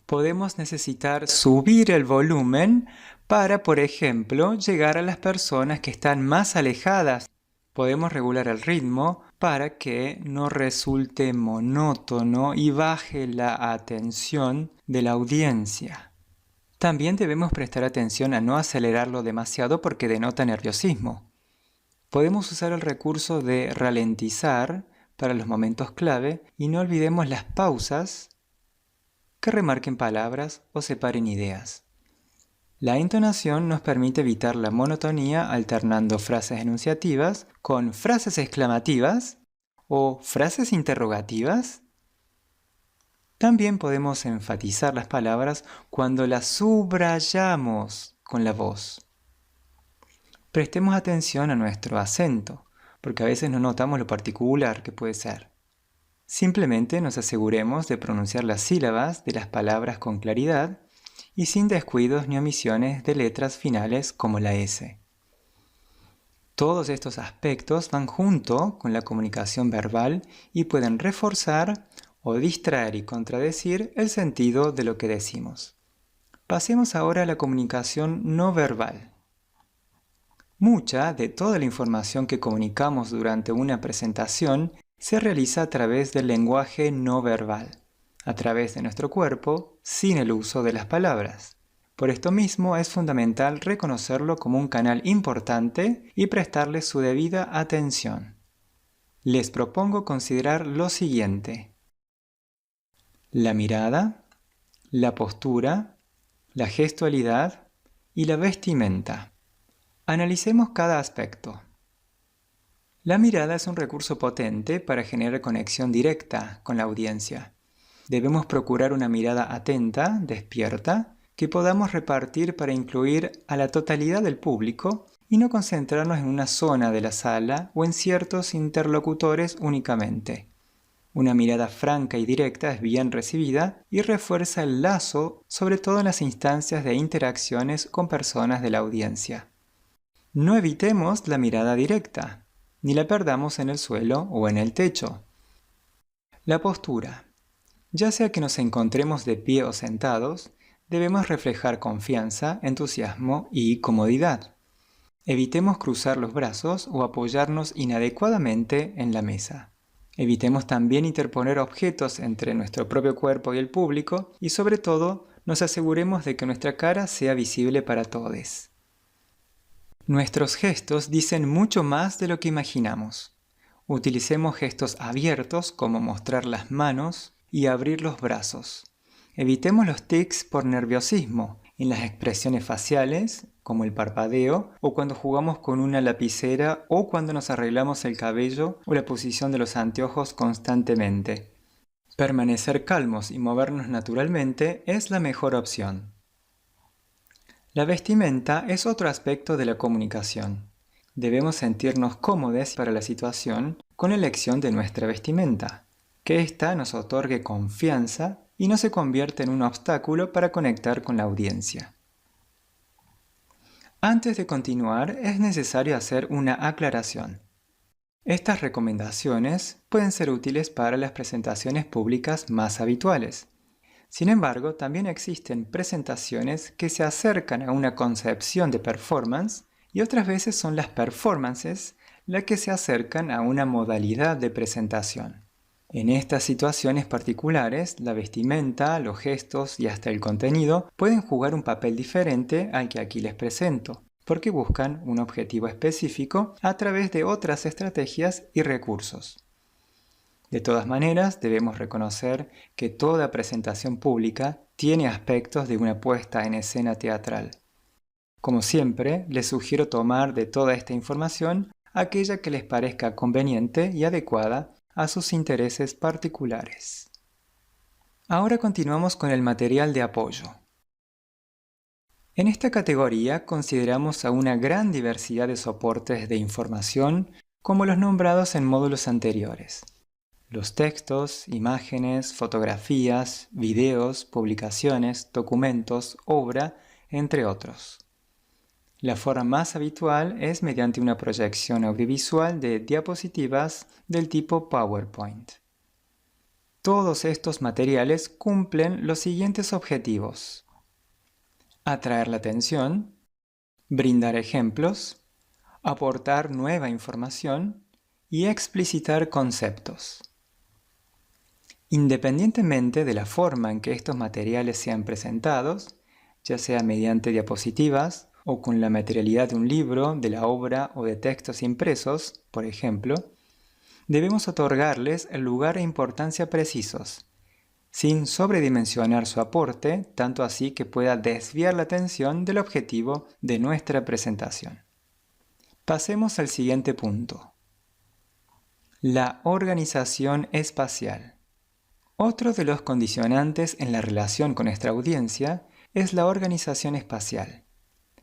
Podemos necesitar subir el volumen para, por ejemplo, llegar a las personas que están más alejadas. Podemos regular el ritmo para que no resulte monótono y baje la atención de la audiencia. También debemos prestar atención a no acelerarlo demasiado porque denota nerviosismo. Podemos usar el recurso de ralentizar para los momentos clave y no olvidemos las pausas que remarquen palabras o separen ideas. La entonación nos permite evitar la monotonía alternando frases enunciativas con frases exclamativas o frases interrogativas. También podemos enfatizar las palabras cuando las subrayamos con la voz. Prestemos atención a nuestro acento, porque a veces no notamos lo particular que puede ser. Simplemente nos aseguremos de pronunciar las sílabas de las palabras con claridad y sin descuidos ni omisiones de letras finales como la S. Todos estos aspectos van junto con la comunicación verbal y pueden reforzar o distraer y contradecir el sentido de lo que decimos. Pasemos ahora a la comunicación no verbal. Mucha de toda la información que comunicamos durante una presentación se realiza a través del lenguaje no verbal, a través de nuestro cuerpo, sin el uso de las palabras. Por esto mismo es fundamental reconocerlo como un canal importante y prestarle su debida atención. Les propongo considerar lo siguiente: la mirada, la postura, la gestualidad y la vestimenta. Analicemos cada aspecto. La mirada es un recurso potente para generar conexión directa con la audiencia. Debemos procurar una mirada atenta, despierta, que podamos repartir para incluir a la totalidad del público y no concentrarnos en una zona de la sala o en ciertos interlocutores únicamente. Una mirada franca y directa es bien recibida y refuerza el lazo, sobre todo en las instancias de interacciones con personas de la audiencia. No evitemos la mirada directa, ni la perdamos en el suelo o en el techo. La postura. Ya sea que nos encontremos de pie o sentados, debemos reflejar confianza, entusiasmo y comodidad. Evitemos cruzar los brazos o apoyarnos inadecuadamente en la mesa. Evitemos también interponer objetos entre nuestro propio cuerpo y el público y sobre todo nos aseguremos de que nuestra cara sea visible para todos. Nuestros gestos dicen mucho más de lo que imaginamos. Utilicemos gestos abiertos como mostrar las manos y abrir los brazos. Evitemos los tics por nerviosismo en las expresiones faciales, como el parpadeo, o cuando jugamos con una lapicera o cuando nos arreglamos el cabello o la posición de los anteojos constantemente. Permanecer calmos y movernos naturalmente es la mejor opción. La vestimenta es otro aspecto de la comunicación. Debemos sentirnos cómodos para la situación con la elección de nuestra vestimenta, que ésta nos otorgue confianza y no se convierta en un obstáculo para conectar con la audiencia. Antes de continuar, es necesario hacer una aclaración. Estas recomendaciones pueden ser útiles para las presentaciones públicas más habituales. Sin embargo, también existen presentaciones que se acercan a una concepción de performance y otras veces son las performances las que se acercan a una modalidad de presentación. En estas situaciones particulares, la vestimenta, los gestos y hasta el contenido pueden jugar un papel diferente al que aquí les presento, porque buscan un objetivo específico a través de otras estrategias y recursos. De todas maneras, debemos reconocer que toda presentación pública tiene aspectos de una puesta en escena teatral. Como siempre, les sugiero tomar de toda esta información aquella que les parezca conveniente y adecuada a sus intereses particulares. Ahora continuamos con el material de apoyo. En esta categoría consideramos a una gran diversidad de soportes de información como los nombrados en módulos anteriores. Los textos, imágenes, fotografías, videos, publicaciones, documentos, obra, entre otros. La forma más habitual es mediante una proyección audiovisual de diapositivas del tipo PowerPoint. Todos estos materiales cumplen los siguientes objetivos: atraer la atención, brindar ejemplos, aportar nueva información y explicitar conceptos. Independientemente de la forma en que estos materiales sean presentados, ya sea mediante diapositivas o con la materialidad de un libro, de la obra o de textos impresos, por ejemplo, debemos otorgarles el lugar e importancia precisos, sin sobredimensionar su aporte, tanto así que pueda desviar la atención del objetivo de nuestra presentación. Pasemos al siguiente punto: la organización espacial. Otro de los condicionantes en la relación con nuestra audiencia es la organización espacial.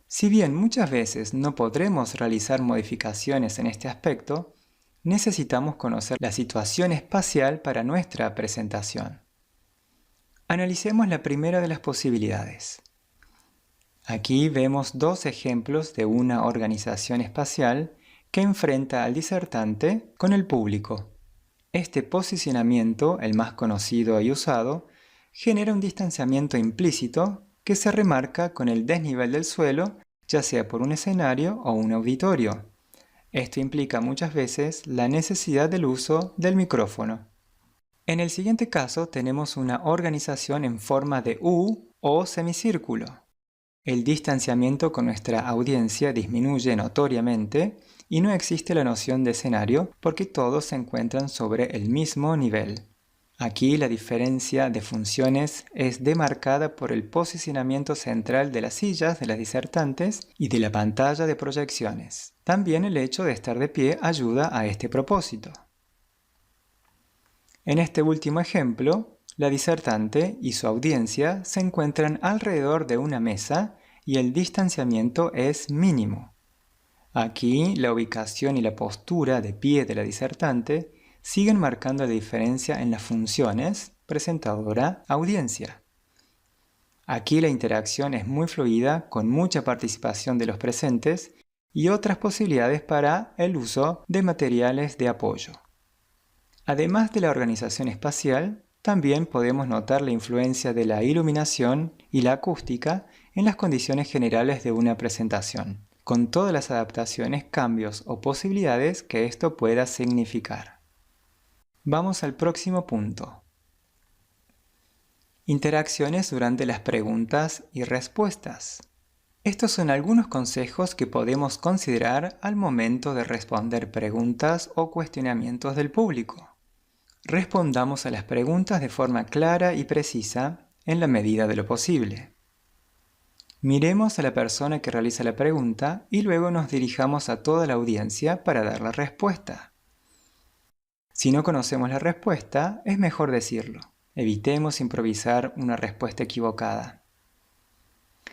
Si bien muchas veces no podremos realizar modificaciones en este aspecto, necesitamos conocer la situación espacial para nuestra presentación. Analicemos la primera de las posibilidades. Aquí vemos dos ejemplos de una organización espacial que enfrenta al disertante con el público. Este posicionamiento, el más conocido y usado, genera un distanciamiento implícito que se remarca con el desnivel del suelo, ya sea por un escenario o un auditorio. Esto implica muchas veces la necesidad del uso del micrófono. En el siguiente caso tenemos una organización en forma de U o semicírculo. El distanciamiento con nuestra audiencia disminuye notoriamente y no existe la noción de escenario porque todos se encuentran sobre el mismo nivel. Aquí la diferencia de funciones es demarcada por el posicionamiento central de las sillas de las disertantes y de la pantalla de proyecciones. También el hecho de estar de pie ayuda a este propósito. En este último ejemplo, la disertante y su audiencia se encuentran alrededor de una mesa y el distanciamiento es mínimo. Aquí, la ubicación y la postura de pie de la disertante siguen marcando la diferencia en las funciones presentadora-audiencia. Aquí la interacción es muy fluida, con mucha participación de los presentes y otras posibilidades para el uso de materiales de apoyo. Además de la organización espacial, también podemos notar la influencia de la iluminación y la acústica en las condiciones generales de una presentación, con todas las adaptaciones, cambios o posibilidades que esto pueda significar. Vamos al próximo punto. Interacciones durante las preguntas y respuestas. Estos son algunos consejos que podemos considerar al momento de responder preguntas o cuestionamientos del público. Respondamos a las preguntas de forma clara y precisa en la medida de lo posible. Miremos a la persona que realiza la pregunta y luego nos dirijamos a toda la audiencia para dar la respuesta. Si no conocemos la respuesta, es mejor decirlo. Evitemos improvisar una respuesta equivocada.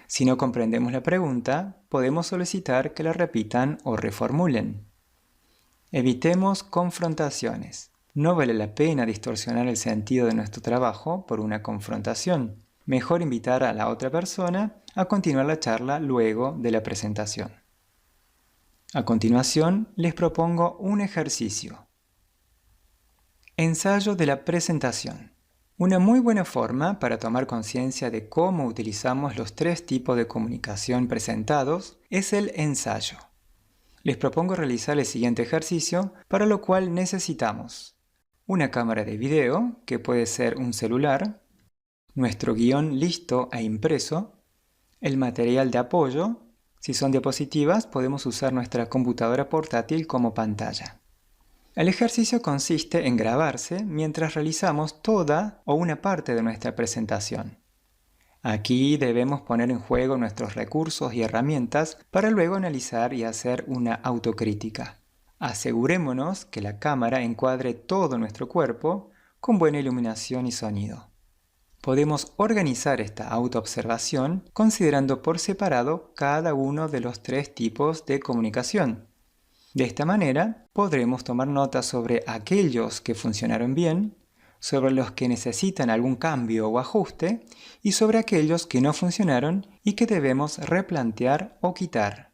Si no comprendemos la pregunta, podemos solicitar que la repitan o reformulen. Evitemos confrontaciones. No vale la pena distorsionar el sentido de nuestro trabajo por una confrontación. Mejor invitar a la otra persona a continuar la charla luego de la presentación. A continuación, les propongo un ejercicio. Ensayo de la presentación. Una muy buena forma para tomar conciencia de cómo utilizamos los tres tipos de comunicación presentados es el ensayo. Les propongo realizar el siguiente ejercicio, para lo cual necesitamos una cámara de video, que puede ser un celular, nuestro guión listo e impreso, el material de apoyo. Si son diapositivas, podemos usar nuestra computadora portátil como pantalla. El ejercicio consiste en grabarse mientras realizamos toda o una parte de nuestra presentación. Aquí debemos poner en juego nuestros recursos y herramientas para luego analizar y hacer una autocrítica. Asegurémonos que la cámara encuadre todo nuestro cuerpo con buena iluminación y sonido. Podemos organizar esta autoobservación considerando por separado cada uno de los tres tipos de comunicación. De esta manera, podremos tomar nota sobre aquellos que funcionaron bien, sobre los que necesitan algún cambio o ajuste y sobre aquellos que no funcionaron y que debemos replantear o quitar.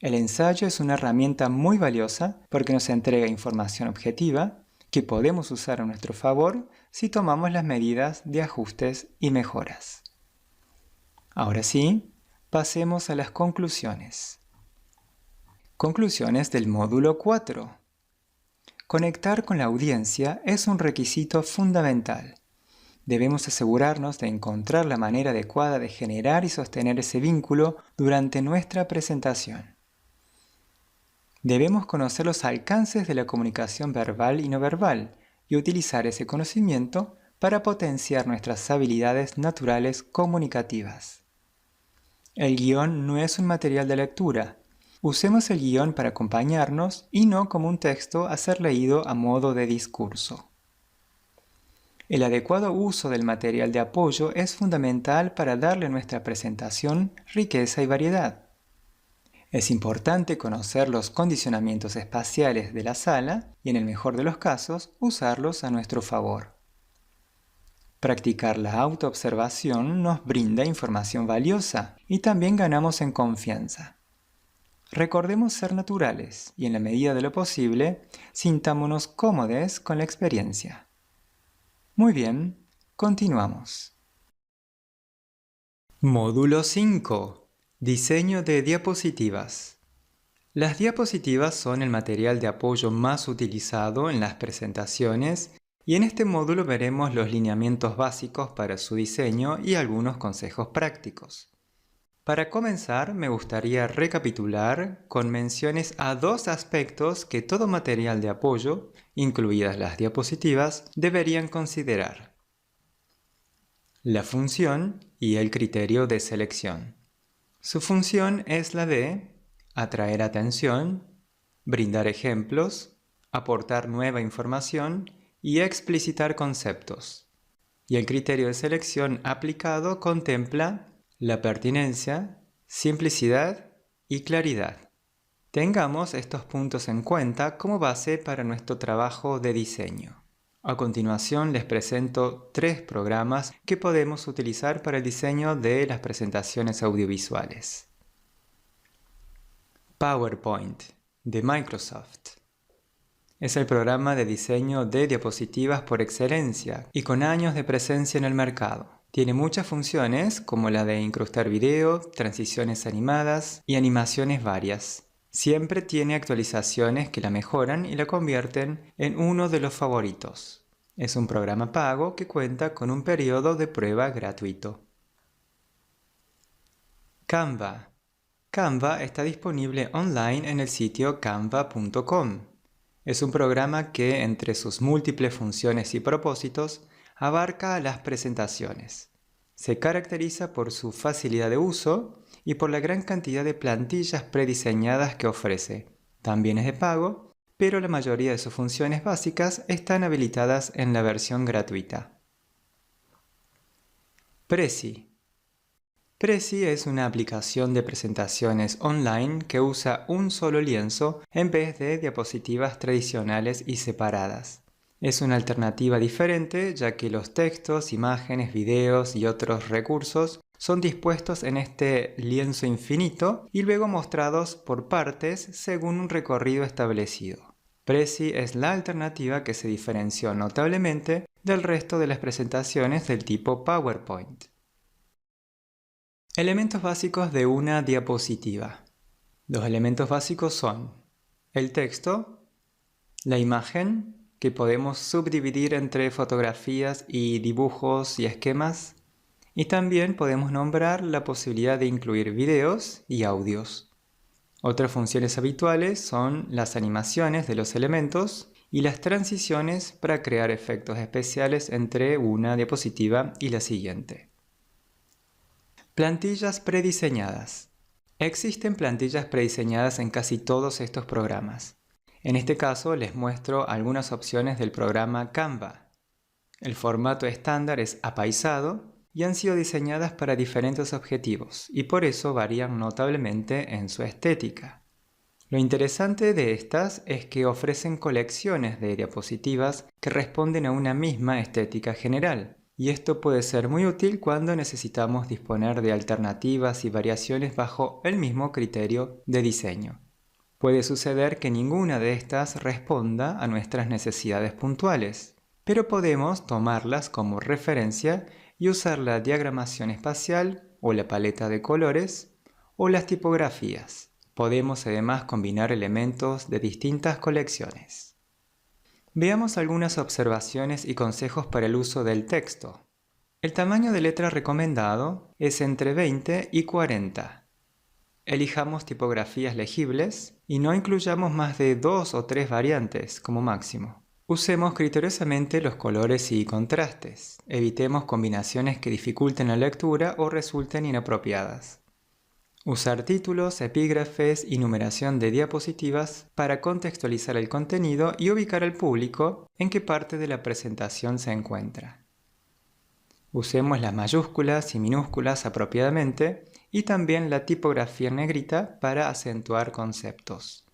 El ensayo es una herramienta muy valiosa porque nos entrega información objetiva que podemos usar a nuestro favor si tomamos las medidas de ajustes y mejoras. Ahora sí, pasemos a las conclusiones. Conclusiones del módulo 4. Conectar con la audiencia es un requisito fundamental. Debemos asegurarnos de encontrar la manera adecuada de generar y sostener ese vínculo durante nuestra presentación. Debemos conocer los alcances de la comunicación verbal y no verbal y utilizar ese conocimiento para potenciar nuestras habilidades naturales comunicativas. El guión no es un material de lectura. Usemos el guión para acompañarnos y no como un texto a ser leído a modo de discurso. El adecuado uso del material de apoyo es fundamental para darle a nuestra presentación riqueza y variedad. Es importante conocer los condicionamientos espaciales de la sala y, en el mejor de los casos, usarlos a nuestro favor. Practicar la autoobservación nos brinda información valiosa y también ganamos en confianza. Recordemos ser naturales y, en la medida de lo posible, sintámonos cómodos con la experiencia. Muy bien, continuamos. Módulo 5. Diseño de diapositivas. Las diapositivas son el material de apoyo más utilizado en las presentaciones y en este módulo veremos los lineamientos básicos para su diseño y algunos consejos prácticos. Para comenzar, me gustaría recapitular con menciones a dos aspectos que todo material de apoyo, incluidas las diapositivas, deberían considerar: la función y el criterio de selección. Su función es la de atraer atención, brindar ejemplos, aportar nueva información y explicitar conceptos. Y el criterio de selección aplicado contempla la pertinencia, simplicidad y claridad. Tengamos estos puntos en cuenta como base para nuestro trabajo de diseño. A continuación les presento 3 programas que podemos utilizar para el diseño de las presentaciones audiovisuales. PowerPoint, de Microsoft. Es el programa de diseño de diapositivas por excelencia y con años de presencia en el mercado. Tiene muchas funciones como la de incrustar video, transiciones animadas y animaciones varias. Siempre tiene actualizaciones que la mejoran y la convierten en uno de los favoritos. Es un programa pago que cuenta con un periodo de prueba gratuito. Canva. Canva está disponible online en el sitio canva.com. Es un programa que, entre sus múltiples funciones y propósitos, abarca las presentaciones. Se caracteriza por su facilidad de uso y por la gran cantidad de plantillas prediseñadas que ofrece. También es de pago, pero la mayoría de sus funciones básicas están habilitadas en la versión gratuita. Prezi. Prezi es una aplicación de presentaciones online que usa un solo lienzo en vez de diapositivas tradicionales y separadas. Es una alternativa diferente ya que los textos, imágenes, videos y otros recursos son dispuestos en este lienzo infinito y luego mostrados por partes según un recorrido establecido. Prezi es la alternativa que se diferenció notablemente del resto de las presentaciones del tipo PowerPoint. Elementos básicos de una diapositiva. Los elementos básicos son el texto, la imagen, que podemos subdividir entre fotografías y dibujos y esquemas, y también podemos nombrar la posibilidad de incluir videos y audios. Otras funciones habituales son las animaciones de los elementos y las transiciones para crear efectos especiales entre una diapositiva y la siguiente. Plantillas prediseñadas. Existen plantillas prediseñadas en casi todos estos programas. En este caso les muestro algunas opciones del programa Canva. El formato estándar es apaisado y han sido diseñadas para diferentes objetivos y por eso varían notablemente en su estética. Lo interesante de estas es que ofrecen colecciones de diapositivas que responden a una misma estética general, y esto puede ser muy útil cuando necesitamos disponer de alternativas y variaciones bajo el mismo criterio de diseño. Puede suceder que ninguna de estas responda a nuestras necesidades puntuales, pero podemos tomarlas como referencia y usar la diagramación espacial o la paleta de colores o las tipografías. Podemos además combinar elementos de distintas colecciones. Veamos algunas observaciones y consejos para el uso del texto. El tamaño de letra recomendado es entre 20 y 40. Elijamos tipografías legibles y no incluyamos más de 2 o 3 variantes como máximo. Usemos criteriosamente los colores y contrastes. Evitemos combinaciones que dificulten la lectura o resulten inapropiadas. Usar títulos, epígrafes y numeración de diapositivas para contextualizar el contenido y ubicar al público en qué parte de la presentación se encuentra. Usemos las mayúsculas y minúsculas apropiadamente y también la tipografía en negrita para acentuar conceptos.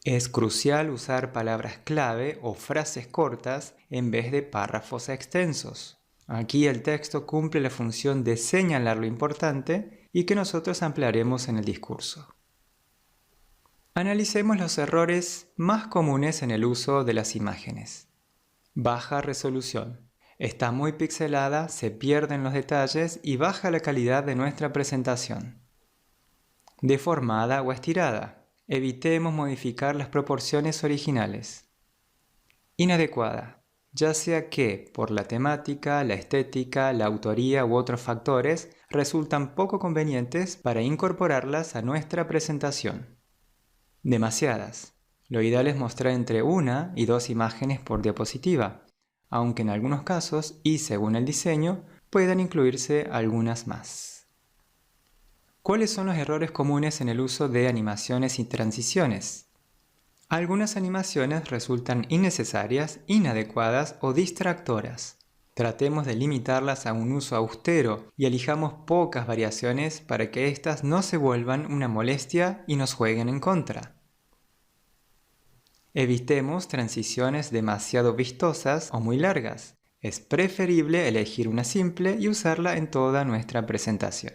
Es crucial usar palabras clave o frases cortas en vez de párrafos extensos. Aquí el texto cumple la función de señalar lo importante y que nosotros ampliaremos en el discurso. Analicemos los errores más comunes en el uso de las imágenes. Baja resolución. Está muy pixelada, se pierden los detalles y baja la calidad de nuestra presentación. Deformada o estirada. Evitemos modificar las proporciones originales. Inadecuada. Ya sea que, por la temática, la estética, la autoría u otros factores, resultan poco convenientes para incorporarlas a nuestra presentación. Demasiadas. Lo ideal es mostrar entre 1 y 2 imágenes por diapositiva, aunque en algunos casos, y según el diseño, puedan incluirse algunas más. ¿Cuáles son los errores comunes en el uso de animaciones y transiciones? Algunas animaciones resultan innecesarias, inadecuadas o distractoras. Tratemos de limitarlas a un uso austero y elijamos pocas variaciones para que éstas no se vuelvan una molestia y nos jueguen en contra. Evitemos transiciones demasiado vistosas o muy largas. Es preferible elegir una simple y usarla en toda nuestra presentación.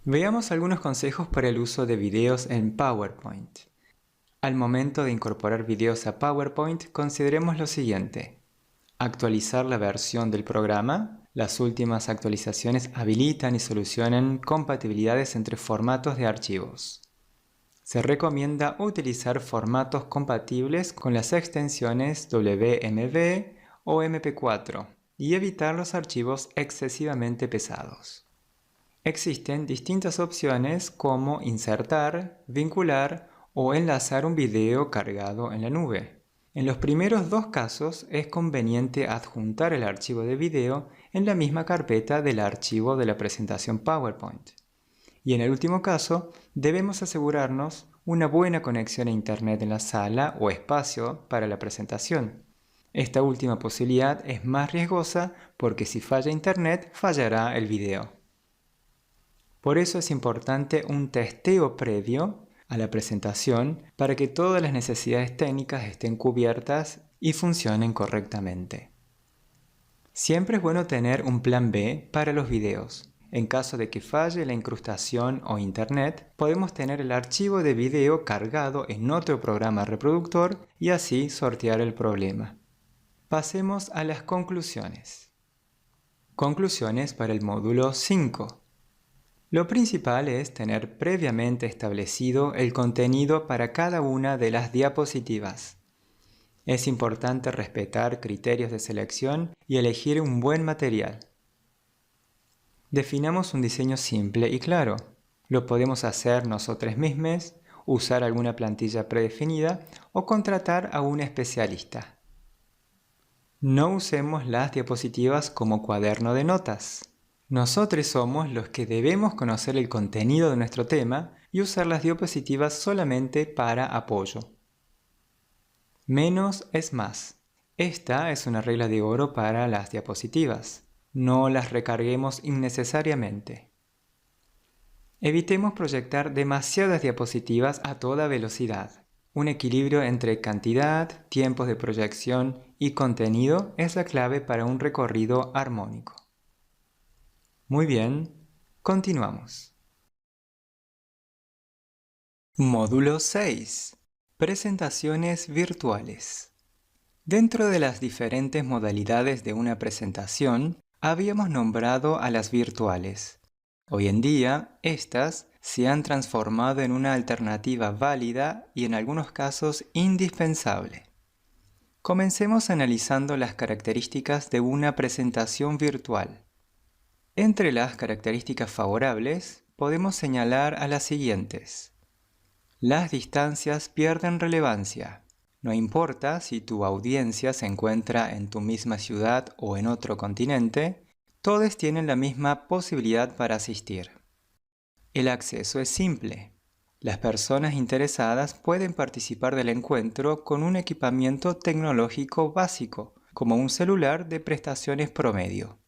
Veamos algunos consejos para el uso de videos en PowerPoint. Al momento de incorporar videos a PowerPoint, consideremos lo siguiente. Actualizar la versión del programa. Las últimas actualizaciones habilitan y solucionan compatibilidades entre formatos de archivos. Se recomienda utilizar formatos compatibles con las extensiones WMV o MP4 y evitar los archivos excesivamente pesados. Existen distintas opciones como insertar, vincular o enlazar un video cargado en la nube. En los primeros dos casos es conveniente adjuntar el archivo de video en la misma carpeta del archivo de la presentación PowerPoint. Y en el último caso, debemos asegurarnos una buena conexión a Internet en la sala o espacio para la presentación. Esta última posibilidad es más riesgosa porque si falla Internet, fallará el video. Por eso es importante un testeo previo a la presentación para que todas las necesidades técnicas estén cubiertas y funcionen correctamente. Siempre es bueno tener un plan B para los videos. En caso de que falle la incrustación o Internet, podemos tener el archivo de video cargado en otro programa reproductor y así sortear el problema. Pasemos a las conclusiones. Conclusiones para el módulo 5. Lo principal es tener previamente establecido el contenido para cada una de las diapositivas. Es importante respetar criterios de selección y elegir un buen material. Definamos un diseño simple y claro. Lo podemos hacer nosotros mismos, usar alguna plantilla predefinida o contratar a un especialista. No usemos las diapositivas como cuaderno de notas. Nosotros somos los que debemos conocer el contenido de nuestro tema y usar las diapositivas solamente para apoyo. Menos es más. Esta es una regla de oro para las diapositivas. No las recarguemos innecesariamente. Evitemos proyectar demasiadas diapositivas a toda velocidad. Un equilibrio entre cantidad, tiempos de proyección y contenido es la clave para un recorrido armónico. Muy bien, continuamos. Módulo 6. Presentaciones virtuales. Dentro de las diferentes modalidades de una presentación, habíamos nombrado a las virtuales. Hoy en día, estas se han transformado en una alternativa válida y en algunos casos indispensable. Comencemos analizando las características de una presentación virtual. Entre las características favorables, podemos señalar a las siguientes. Las distancias pierden relevancia. No importa si tu audiencia se encuentra en tu misma ciudad o en otro continente, todos tienen la misma posibilidad para asistir. El acceso es simple. Las personas interesadas pueden participar del encuentro con un equipamiento tecnológico básico, como un celular de prestaciones promedio.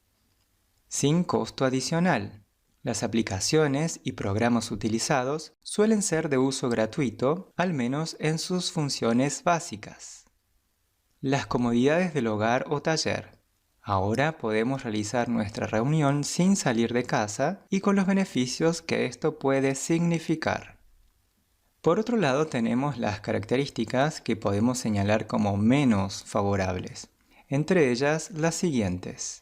Sin costo adicional. Las aplicaciones y programas utilizados suelen ser de uso gratuito, al menos en sus funciones básicas. Las comodidades del hogar o taller. Ahora podemos realizar nuestra reunión sin salir de casa y con los beneficios que esto puede significar. Por otro lado, tenemos las características que podemos señalar como menos favorables, entre ellas las siguientes.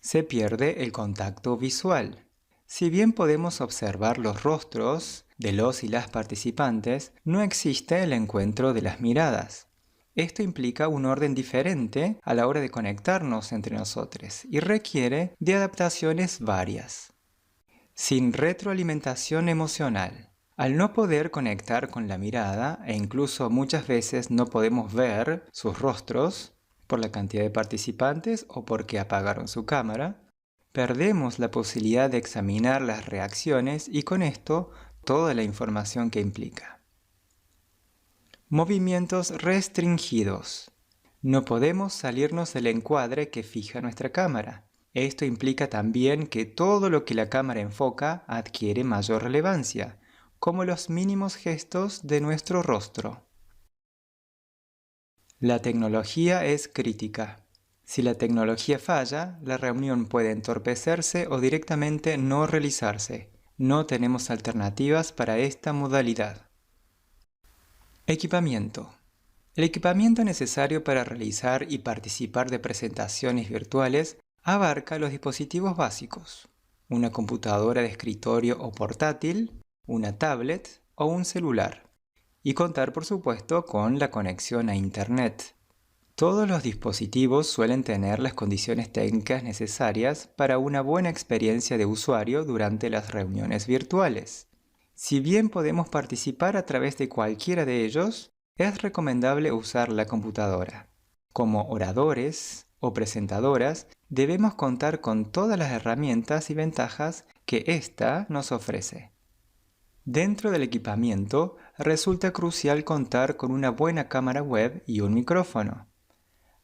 Se pierde el contacto visual. Si bien podemos observar los rostros de los y las participantes, no existe el encuentro de las miradas. Esto implica un orden diferente a la hora de conectarnos entre nosotros y requiere de adaptaciones varias. Sin retroalimentación emocional. Al no poder conectar con la mirada, e incluso muchas veces no podemos ver sus rostros, por la cantidad de participantes o porque apagaron su cámara, perdemos la posibilidad de examinar las reacciones y con esto toda la información que implica. Movimientos restringidos. No podemos salirnos del encuadre que fija nuestra cámara. Esto implica también que todo lo que la cámara enfoca adquiere mayor relevancia, como los mínimos gestos de nuestro rostro. La tecnología es crítica. Si la tecnología falla, la reunión puede entorpecerse o directamente no realizarse. No tenemos alternativas para esta modalidad. Equipamiento. El equipamiento necesario para realizar y participar de presentaciones virtuales abarca los dispositivos básicos: una computadora de escritorio o portátil, una tablet o un celular, y contar por supuesto con la conexión a Internet. Todos los dispositivos suelen tener las condiciones técnicas necesarias para una buena experiencia de usuario durante las reuniones virtuales. Si bien podemos participar a través de cualquiera de ellos, es recomendable usar la computadora. Como oradores o presentadoras, debemos contar con todas las herramientas y ventajas que ésta nos ofrece. Dentro del equipamiento, resulta crucial contar con una buena cámara web y un micrófono.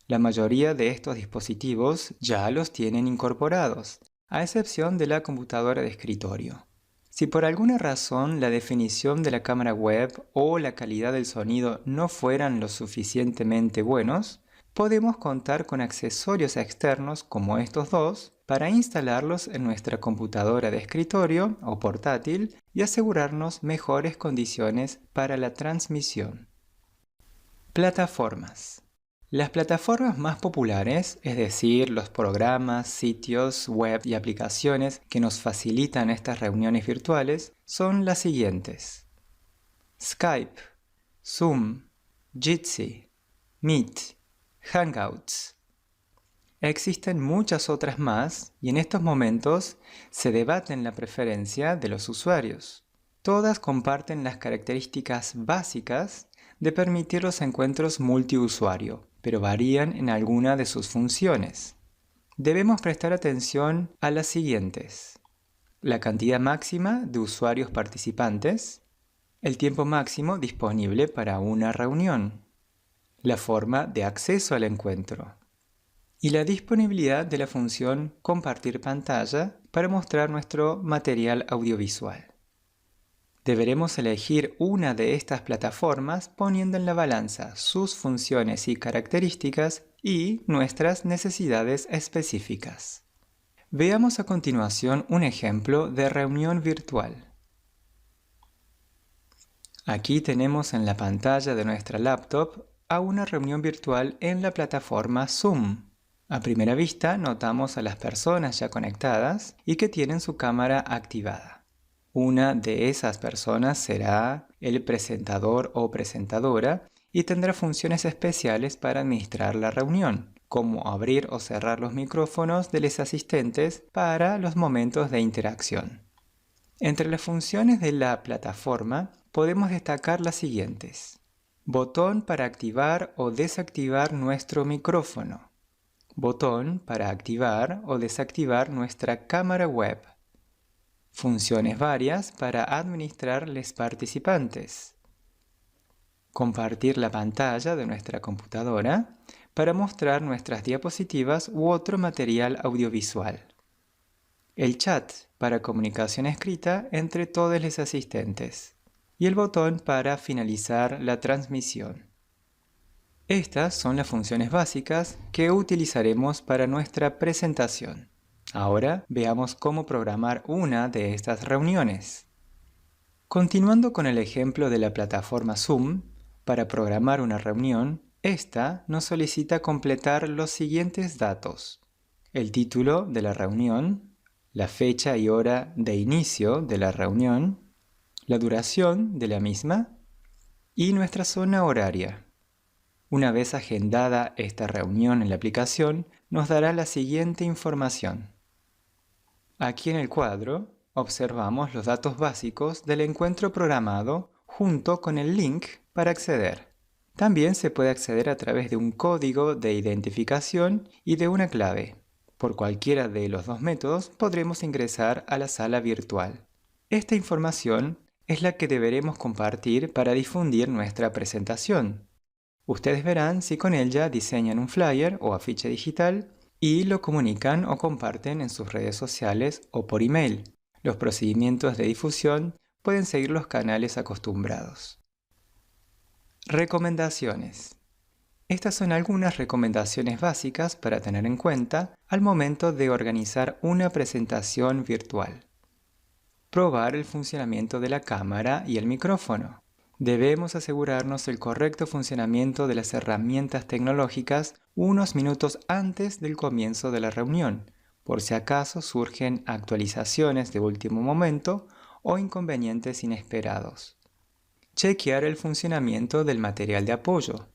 La mayoría de estos dispositivos ya los tienen incorporados, a excepción de la computadora de escritorio. Si por alguna razón la definición de la cámara web o la calidad del sonido no fueran lo suficientemente buenos, podemos contar con accesorios externos como estos dos para instalarlos en nuestra computadora de escritorio o portátil y asegurarnos mejores condiciones para la transmisión. Plataformas. Las plataformas más populares, es decir, los programas, sitios web y aplicaciones que nos facilitan estas reuniones virtuales, son las siguientes: Skype, Zoom, Jitsi, Meet, Hangouts. Existen muchas otras más y en estos momentos se debaten la preferencia de los usuarios. Todas comparten las características básicas de permitir los encuentros multiusuario, pero varían en alguna de sus funciones. Debemos prestar atención a las siguientes: la cantidad máxima de usuarios participantes, el tiempo máximo disponible para una reunión, la forma de acceso al encuentro y la disponibilidad de la función compartir pantalla para mostrar nuestro material audiovisual. Deberemos elegir una de estas plataformas poniendo en la balanza sus funciones y características y nuestras necesidades específicas. Veamos a continuación un ejemplo de reunión virtual. Aquí tenemos en la pantalla de nuestra laptop a una reunión virtual en la plataforma Zoom. A primera vista notamos a las personas ya conectadas y que tienen su cámara activada. Una de esas personas será el presentador o presentadora y tendrá funciones especiales para administrar la reunión, como abrir o cerrar los micrófonos de los asistentes para los momentos de interacción. Entre las funciones de la plataforma podemos destacar las siguientes. Botón para activar o desactivar nuestro micrófono. Botón para activar o desactivar nuestra cámara web. Funciones varias para administrar los participantes. Compartir la pantalla de nuestra computadora para mostrar nuestras diapositivas u otro material audiovisual. El chat para comunicación escrita entre todos los asistentes. Y el botón para finalizar la transmisión. Estas son las funciones básicas que utilizaremos para nuestra presentación. Ahora veamos cómo programar una de estas reuniones. Continuando con el ejemplo de la plataforma Zoom, para programar una reunión, esta nos solicita completar los siguientes datos: el título de la reunión, la fecha y hora de inicio de la reunión, la duración de la misma y nuestra zona horaria. Una vez agendada esta reunión en la aplicación, nos dará la siguiente información. Aquí en el cuadro observamos los datos básicos del encuentro programado junto con el link para acceder. También se puede acceder a través de un código de identificación y de una clave. Por cualquiera de los dos métodos podremos ingresar a la sala virtual. Esta información es la que deberemos compartir para difundir nuestra presentación. Ustedes verán si con ella diseñan un flyer o afiche digital y lo comunican o comparten en sus redes sociales o por email. Los procedimientos de difusión pueden seguir los canales acostumbrados. Recomendaciones. Estas son algunas recomendaciones básicas para tener en cuenta al momento de organizar una presentación virtual. Probar el funcionamiento de la cámara y el micrófono. Debemos asegurarnos del correcto funcionamiento de las herramientas tecnológicas unos minutos antes del comienzo de la reunión, por si acaso surgen actualizaciones de último momento o inconvenientes inesperados. Chequear el funcionamiento del material de apoyo,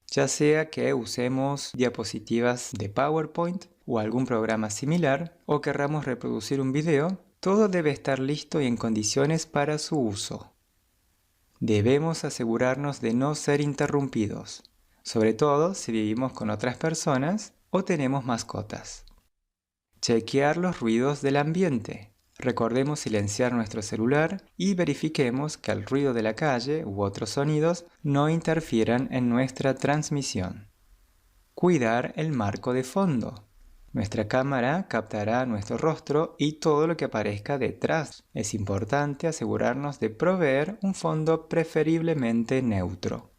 ya sea que usemos diapositivas de PowerPoint o algún programa similar o querramos reproducir un video, todo debe estar listo y en condiciones para su uso. Debemos asegurarnos de no ser interrumpidos, sobre todo si vivimos con otras personas o tenemos mascotas. Chequear los ruidos del ambiente. Recordemos silenciar nuestro celular y verifiquemos que el ruido de la calle u otros sonidos no interfieran en nuestra transmisión. Cuidar el marco de fondo. Nuestra cámara captará nuestro rostro y todo lo que aparezca detrás. Es importante asegurarnos de proveer un fondo preferiblemente neutro.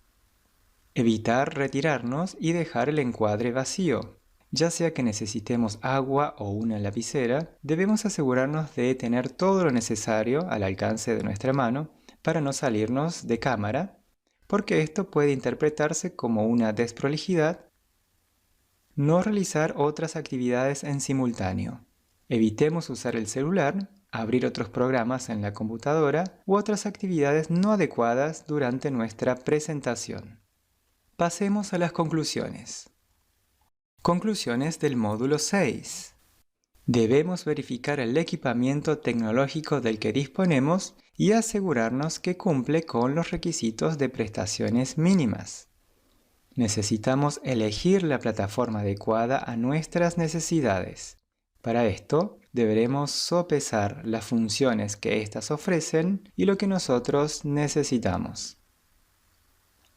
Evitar retirarnos y dejar el encuadre vacío. Ya sea que necesitemos agua o una lapicera, debemos asegurarnos de tener todo lo necesario al alcance de nuestra mano para no salirnos de cámara, porque esto puede interpretarse como una desprolijidad. No realizar otras actividades en simultáneo. Evitemos usar el celular, abrir otros programas en la computadora u otras actividades no adecuadas durante nuestra presentación. Pasemos a las conclusiones. Conclusiones del módulo 6. Debemos verificar el equipamiento tecnológico del que disponemos y asegurarnos que cumple con los requisitos de prestaciones mínimas. Necesitamos elegir la plataforma adecuada a nuestras necesidades. Para esto, deberemos sopesar las funciones que éstas ofrecen y lo que nosotros necesitamos.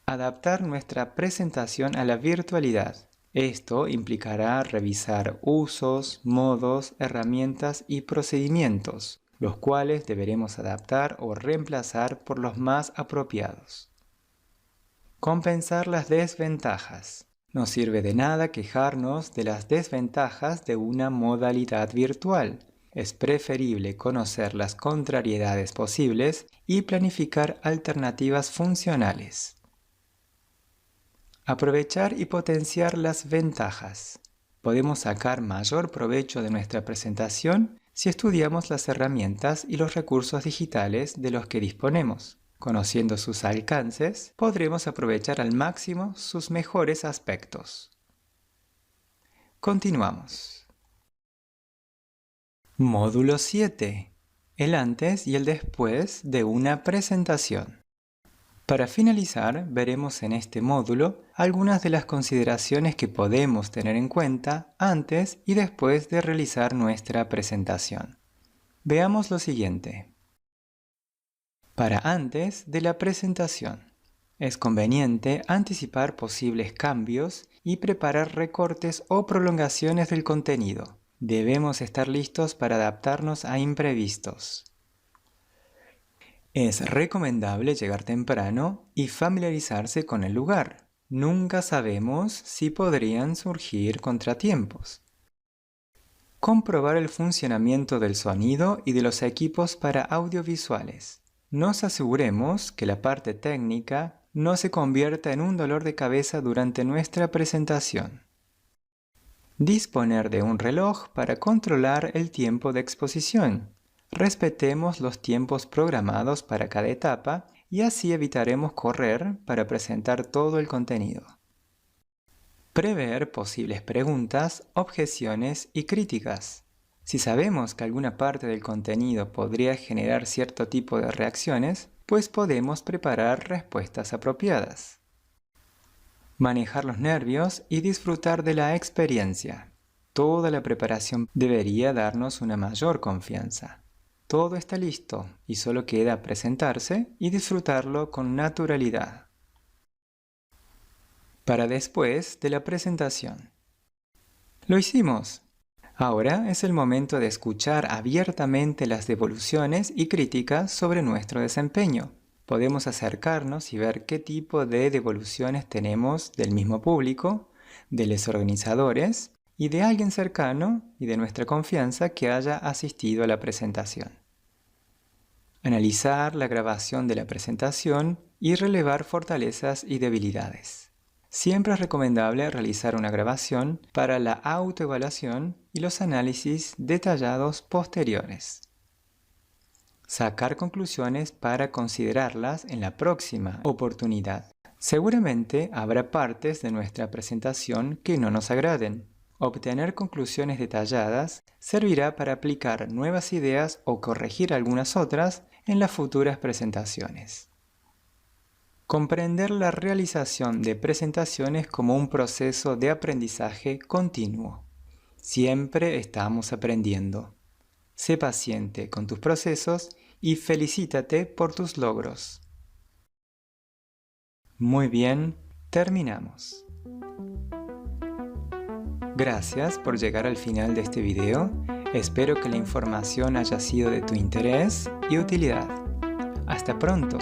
Adaptar nuestra presentación a la virtualidad. Esto implicará revisar usos, modos, herramientas y procedimientos, los cuales deberemos adaptar o reemplazar por los más apropiados. Compensar las desventajas. No sirve de nada quejarnos de las desventajas de una modalidad virtual. Es preferible conocer las contrariedades posibles y planificar alternativas funcionales. Aprovechar y potenciar las ventajas. Podemos sacar mayor provecho de nuestra presentación si estudiamos las herramientas y los recursos digitales de los que disponemos. Conociendo sus alcances, podremos aprovechar al máximo sus mejores aspectos. Continuamos. Módulo 7. El antes y el después de una presentación. Para finalizar, veremos en este módulo algunas de las consideraciones que podemos tener en cuenta antes y después de realizar nuestra presentación. Veamos lo siguiente. Para antes de la presentación, es conveniente anticipar posibles cambios y preparar recortes o prolongaciones del contenido. Debemos estar listos para adaptarnos a imprevistos. Es recomendable llegar temprano y familiarizarse con el lugar. Nunca sabemos si podrían surgir contratiempos. Comprobar el funcionamiento del sonido y de los equipos para audiovisuales. Nos aseguremos que la parte técnica no se convierta en un dolor de cabeza durante nuestra presentación. Disponer de un reloj para controlar el tiempo de exposición. Respetemos los tiempos programados para cada etapa y así evitaremos correr para presentar todo el contenido. Prever posibles preguntas, objeciones y críticas. Si sabemos que alguna parte del contenido podría generar cierto tipo de reacciones, pues podemos preparar respuestas apropiadas. Manejar los nervios y disfrutar de la experiencia. Toda la preparación debería darnos una mayor confianza. Todo está listo y solo queda presentarse y disfrutarlo con naturalidad. Para después de la presentación. ¡Lo hicimos! Ahora es el momento de escuchar abiertamente las devoluciones y críticas sobre nuestro desempeño. Podemos acercarnos y ver qué tipo de devoluciones tenemos del mismo público, de los organizadores y de alguien cercano y de nuestra confianza que haya asistido a la presentación. Analizar la grabación de la presentación y relevar fortalezas y debilidades. Siempre es recomendable realizar una grabación para la autoevaluación y los análisis detallados posteriores. Sacar conclusiones para considerarlas en la próxima oportunidad. Seguramente habrá partes de nuestra presentación que no nos agraden. Obtener conclusiones detalladas servirá para aplicar nuevas ideas o corregir algunas otras en las futuras presentaciones. Comprender la realización de presentaciones como un proceso de aprendizaje continuo. Siempre estamos aprendiendo. Sé paciente con tus procesos y felicítate por tus logros. Muy bien, terminamos. Gracias por llegar al final de este video. Espero que la información haya sido de tu interés y utilidad. Hasta pronto.